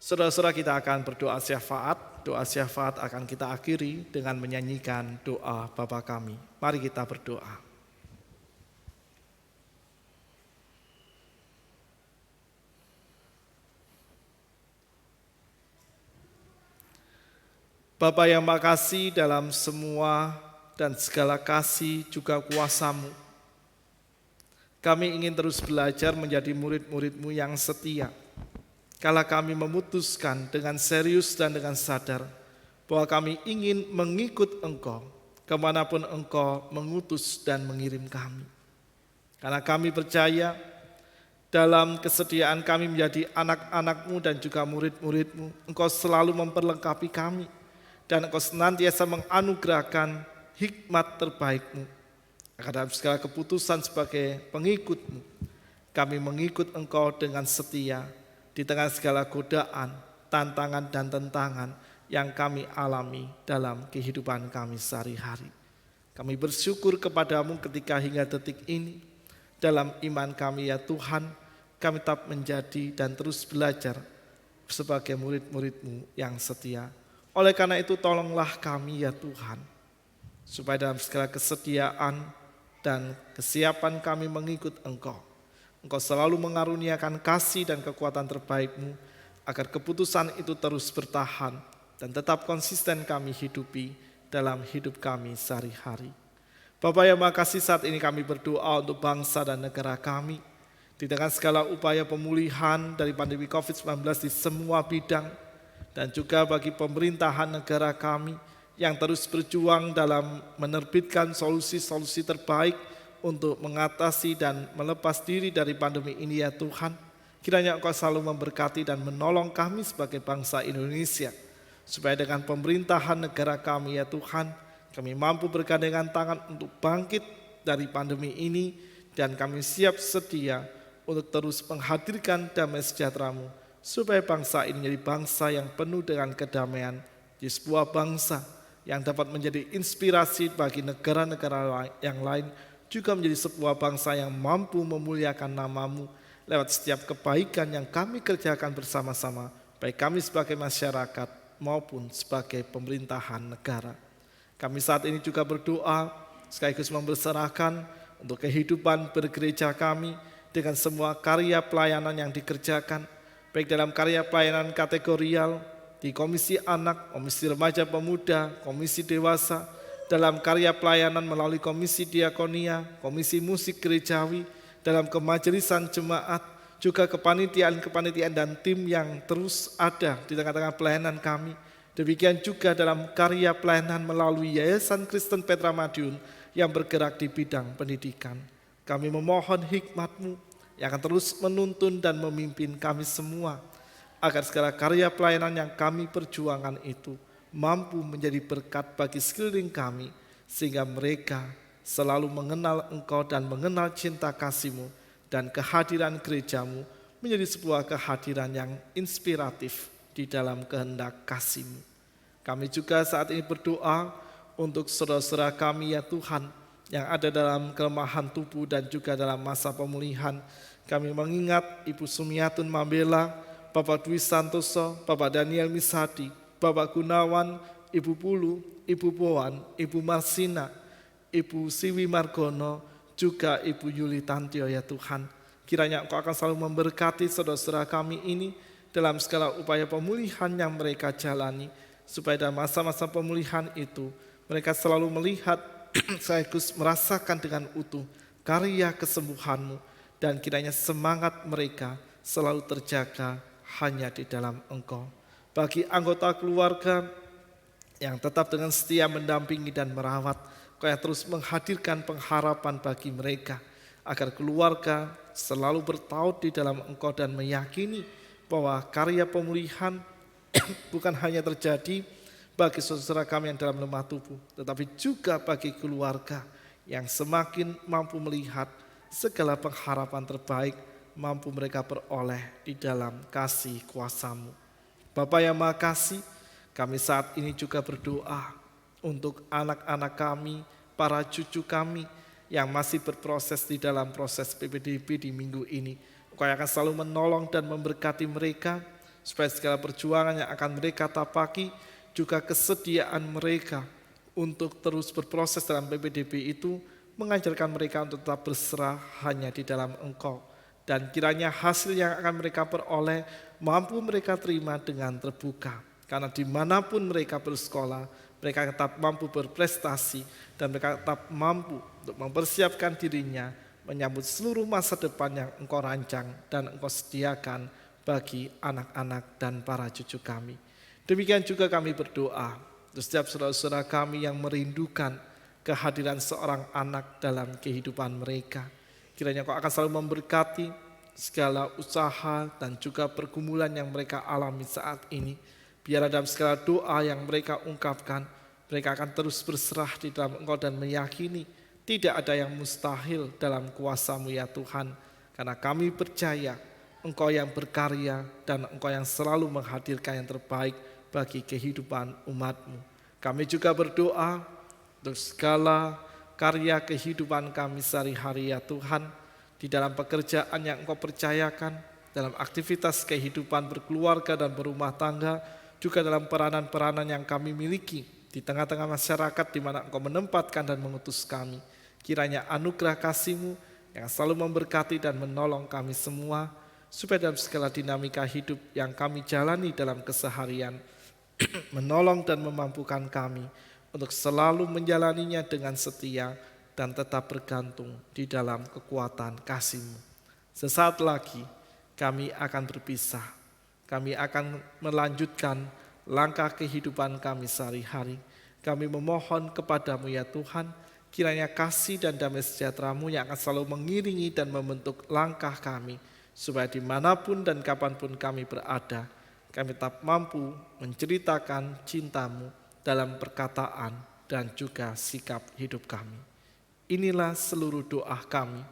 Saudara-saudara, kita akan berdoa syafaat. Doa syafaat akan kita akhiri dengan menyanyikan doa Bapa kami. Mari kita berdoa. Bapa yang makasih dalam semua dan segala kasih juga kuasa-Mu. Kami ingin terus belajar menjadi murid-murid-Mu yang setia. Kala kami memutuskan dengan serius dan dengan sadar bahwa kami ingin mengikut Engkau kemanapun Engkau mengutus dan mengirim kami. Karena kami percaya dalam kesediaan kami menjadi anak-anak-Mu dan juga murid-murid-Mu, Engkau selalu memperlengkapi kami dan Engkau senantiasa menganugerahkan hikmat terbaik-Mu. Agar dalam segala keputusan sebagai pengikut-Mu, kami mengikut Engkau dengan setia di tengah segala godaan, tantangan dan tentangan yang kami alami dalam kehidupan kami sehari-hari. Kami bersyukur kepadamu ketika hingga detik ini, dalam iman kami ya Tuhan, kami tetap menjadi dan terus belajar sebagai murid-murid-Mu yang setia. Oleh karena itu tolonglah kami ya Tuhan, supaya dalam segala kesetiaan dan kesiapan kami mengikut Engkau, Engkau selalu mengaruniakan kasih dan kekuatan terbaik-Mu, agar keputusan itu terus bertahan dan tetap konsisten kami hidupi dalam hidup kami sehari-hari. Bapa yang makasih, saat ini kami berdoa untuk bangsa dan negara kami. Di tengah segala upaya pemulihan dari pandemi COVID-19 di semua bidang, dan juga bagi pemerintahan negara kami yang terus berjuang dalam menerbitkan solusi-solusi terbaik untuk mengatasi dan melepas diri dari pandemi ini ya Tuhan. Kiranya Engkau selalu memberkati dan menolong kami sebagai bangsa Indonesia, supaya dengan pemerintahan negara kami ya Tuhan, kami mampu bergandengan tangan untuk bangkit dari pandemi ini, dan kami siap sedia untuk terus menghadirkan damai sejahtera-Mu, supaya bangsa ini menjadi bangsa yang penuh dengan kedamaian, di sebuah bangsa yang dapat menjadi inspirasi bagi negara-negara yang lain, juga menjadi sebuah bangsa yang mampu memuliakan nama-Mu lewat setiap kebaikan yang kami kerjakan bersama-sama, baik kami sebagai masyarakat maupun sebagai pemerintahan negara. Kami saat ini juga berdoa sekaligus memberserahkan untuk kehidupan bergereja kami dengan semua karya pelayanan yang dikerjakan, baik dalam karya pelayanan kategorial, di Komisi Anak, Komisi Remaja Pemuda, Komisi Dewasa, dalam karya pelayanan melalui Komisi Diakonia, Komisi Musik Gerejawi, dalam kemajelisan jemaat, juga kepanitiaan-kepanitiaan dan tim yang terus ada di tengah-tengah pelayanan kami. Demikian juga dalam karya pelayanan melalui Yayasan Kristen Petra Madiun yang bergerak di bidang pendidikan. Kami memohon hikmat-Mu yang akan terus menuntun dan memimpin kami semua, agar segala karya pelayanan yang kami perjuangkan itu mampu menjadi berkat bagi sekeliling kami, sehingga mereka selalu mengenal Engkau dan mengenal cinta kasih-Mu, dan kehadiran gereja-Mu menjadi sebuah kehadiran yang inspiratif di dalam kehendak kasih-Mu. Kami juga saat ini berdoa untuk saudara-saudara kami ya Tuhan, yang ada dalam kelemahan tubuh dan juga dalam masa pemulihan. Kami mengingat Ibu Sumiatun Mambela, Bapak Dwi Santoso, Bapak Daniel Misadi, Bapak Gunawan, Ibu Pulu, Ibu Boan, Ibu Marsina, Ibu Siwi Margono, juga Ibu Yuli Tantio ya Tuhan. Kiranya Engkau akan selalu memberkati saudara-saudara kami ini dalam segala upaya pemulihan yang mereka jalani, supaya dalam masa-masa pemulihan itu mereka selalu melihat sekaligus merasakan dengan utuh karya kesembuhan-Mu, dan kiranya semangat mereka selalu terjaga hanya di dalam Engkau. Bagi anggota keluarga yang tetap dengan setia mendampingi dan merawat, Kau yang terus menghadirkan pengharapan bagi mereka, agar keluarga selalu bertaut di dalam Engkau dan meyakini bahwa karya pemulihan bukan hanya terjadi bagi saudara kami yang dalam lemah tubuh, tetapi juga bagi keluarga yang semakin mampu melihat segala pengharapan terbaik mampu mereka peroleh di dalam kasih kuasa-Mu. Bapa yang Maha Kasih, kami saat ini juga berdoa untuk anak-anak kami, para cucu kami yang masih berproses di dalam proses PPDB di minggu ini. Engkau akan selalu menolong dan memberkati mereka, supaya segala perjuangan yang akan mereka tapaki, juga kesediaan mereka untuk terus berproses dalam PPDB itu, mengajarkan mereka untuk tetap berserah hanya di dalam Engkau. Dan kiranya hasil yang akan mereka peroleh mampu mereka terima dengan terbuka. Karena dimanapun mereka bersekolah, mereka tetap mampu berprestasi dan mereka tetap mampu untuk mempersiapkan dirinya menyambut seluruh masa depan yang Engkau rancang dan Engkau sediakan bagi anak-anak dan para cucu kami. Demikian juga kami berdoa untuk setiap saudara-saudara kami yang merindukan kehadiran seorang anak dalam kehidupan mereka. Kiranya Engkau akan selalu memberkati segala usaha dan juga pergumulan yang mereka alami saat ini. Biarlah dalam segala doa yang mereka ungkapkan, mereka akan terus berserah di dalam Engkau dan meyakini tidak ada yang mustahil dalam kuasa-Mu ya Tuhan. Karena kami percaya Engkau yang berkarya dan Engkau yang selalu menghadirkan yang terbaik bagi kehidupan umat-Mu. Kami juga berdoa untuk segala karya kehidupan kami sehari-hari ya Tuhan, di dalam pekerjaan yang Engkau percayakan, dalam aktivitas kehidupan berkeluarga dan berumah tangga, juga dalam peranan-peranan yang kami miliki di tengah-tengah masyarakat di mana Engkau menempatkan dan mengutus kami. Kiranya anugerah kasih-Mu yang selalu memberkati dan menolong kami semua, supaya dalam segala dinamika hidup yang kami jalani dalam keseharian, menolong dan memampukan kami untuk selalu menjalaninya dengan setia dan tetap bergantung di dalam kekuatan kasih-Mu. Sesaat lagi kami akan berpisah. Kami akan melanjutkan langkah kehidupan kami sehari-hari. Kami memohon kepada-Mu ya Tuhan, kiranya kasih dan damai sejahtera-Mu yang akan selalu mengiringi dan membentuk langkah kami, supaya dimanapun dan kapanpun kami berada, kami tetap mampu menceritakan cinta-Mu dalam perkataan dan juga sikap hidup kami. Inilah seluruh doa kami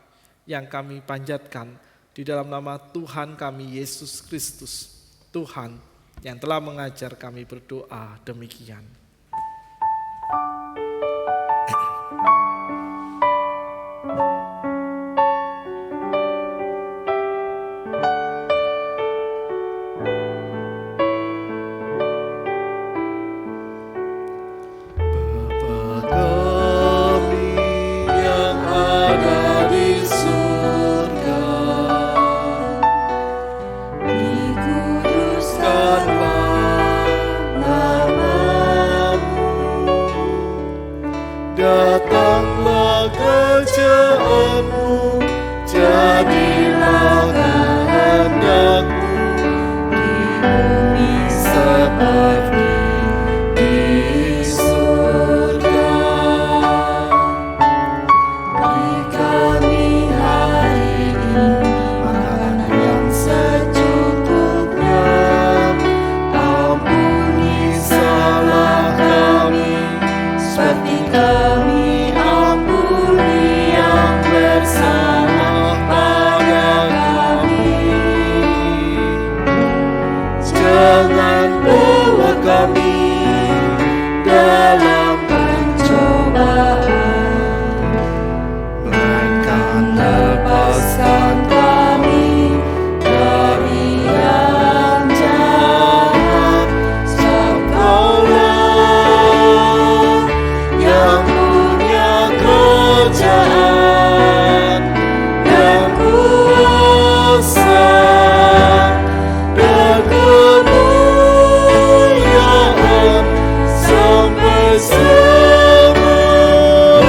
yang kami panjatkan di dalam nama Tuhan kami Yesus Kristus, Tuhan yang telah mengajar kami berdoa demikian. Datanglah kerajaan-Mu, jadilah kehendak-Mu di bumi seperti di surga. Beri kami hari ini makanan yang secukupnya, ampuni salah kami seperti kami ampuni yang bersalah pada kami. Jangan bawa kami dalam pencobaan, melainkan lepaskan kami dari yang jahat. Sebab Kau-Lah yang punya kerajaan, yang kuasa dan kemuliaan sampai semula.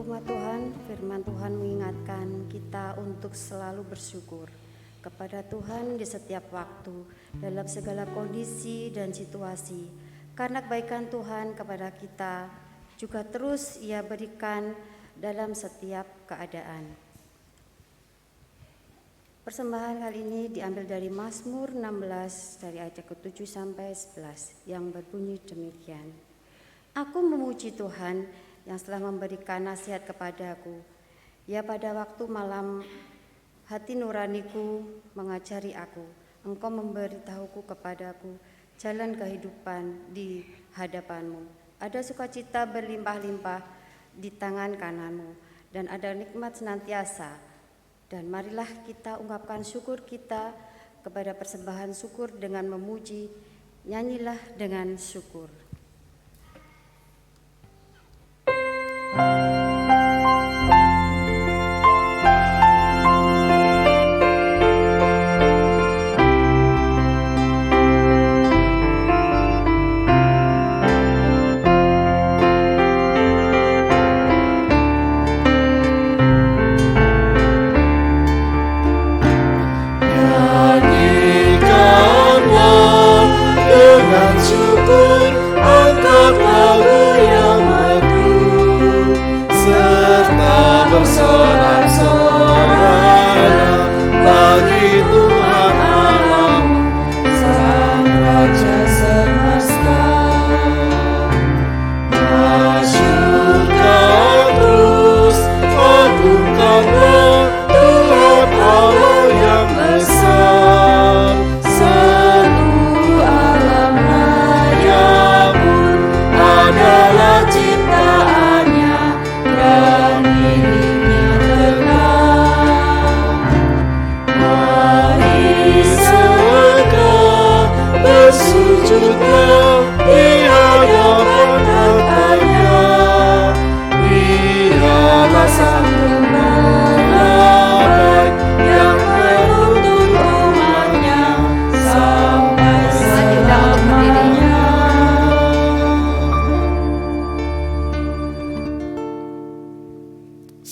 umat Tuhan, firman Tuhan mengingatkan kita untuk selalu bersyukur kepada Tuhan di setiap waktu, dalam segala kondisi dan situasi. Karena kebaikan Tuhan kepada kita juga terus Ia berikan dalam setiap keadaan. Persembahan kali ini diambil dari Mazmur 16 dari ayat ke-7 sampai 11 yang berbunyi demikian. Aku memuji Tuhan yang telah memberikan nasihat kepadaku. Ya, pada waktu malam hati nuraniku mengajari aku. Engkau memberitahuku kepadaku jalan kehidupan di hadapanmu. Ada sukacita berlimpah-limpah di tangan kananmu dan ada nikmat senantiasa. Dan marilah kita ungkapkan syukur kita kepada persembahan syukur dengan memuji. Nyanyilah dengan syukur.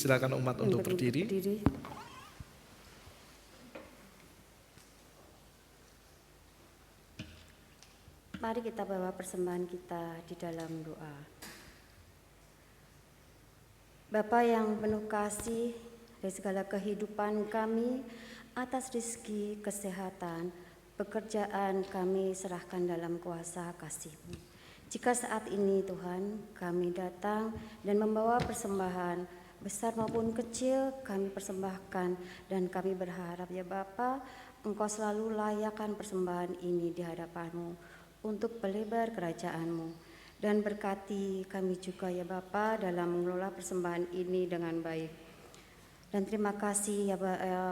Silakan umat untuk berdiri. Mari kita bawa persembahan kita di dalam doa. Bapa yang penuh kasih dari segala kehidupan kami, atas rezeki, kesehatan, pekerjaan kami serahkan dalam kuasa kasih-Mu. Jika saat ini Tuhan kami datang dan membawa persembahan besar maupun kecil, kami persembahkan dan kami berharap ya Bapa, Engkau selalu layakkan persembahan ini di hadapan-Mu untuk pelebar kerajaan-Mu. Dan berkati kami juga ya Bapa dalam mengelola persembahan ini dengan baik. Dan terima kasih ya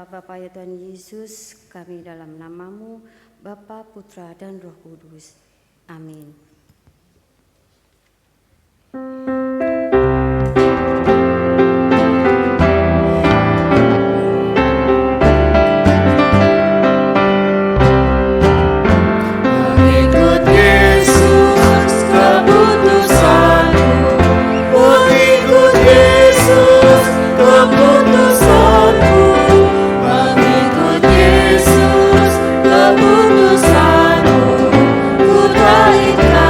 Bapa ya Tuhan Yesus, kami dalam nama-Mu, Bapa, Putra, dan Roh Kudus. Amin. Keputusanmu, ku tak ikhlas.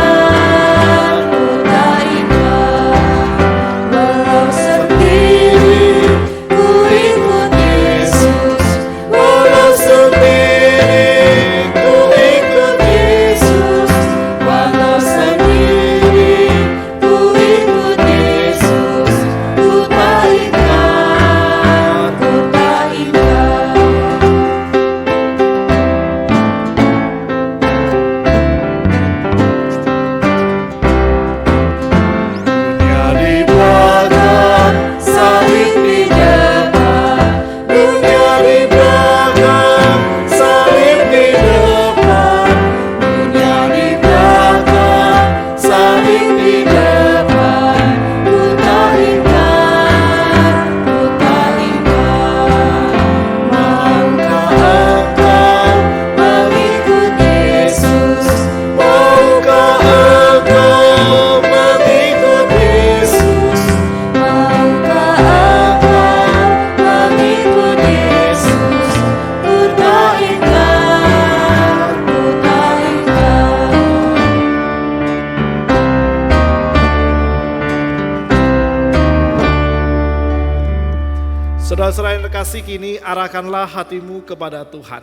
Saudara-saudara yang terkasih, kini arahkanlah hatimu kepada Tuhan.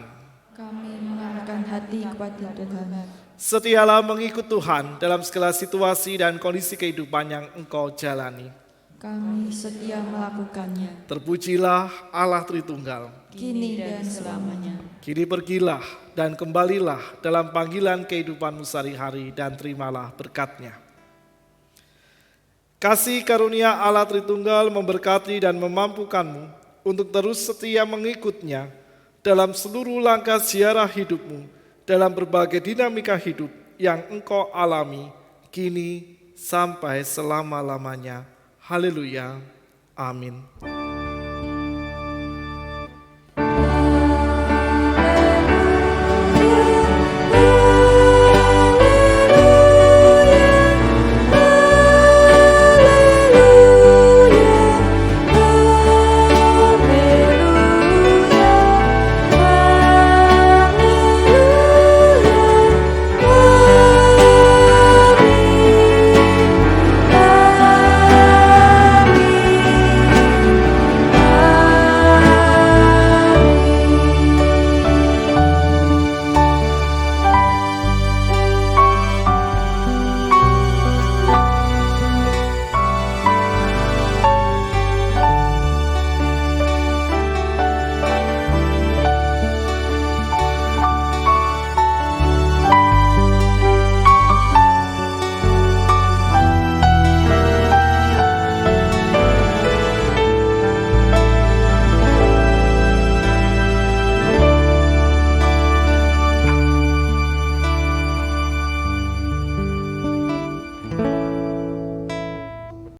Kami mengarahkan hati kepada Tuhan. Setialah mengikut Tuhan dalam segala situasi dan kondisi kehidupan yang engkau jalani. Kami setia melakukannya, Terpujilah Allah Tritunggal. kini dan selamanya. Kini pergilah dan kembalilah dalam panggilan kehidupanmu sehari-hari dan terimalah berkat-Nya. Kasih karunia Allah Tritunggal memberkati dan memampukanmu untuk terus setia mengikut-Nya dalam seluruh langkah ziarah hidupmu, dalam berbagai dinamika hidup yang engkau alami kini sampai selama-lamanya. Haleluya. Amin.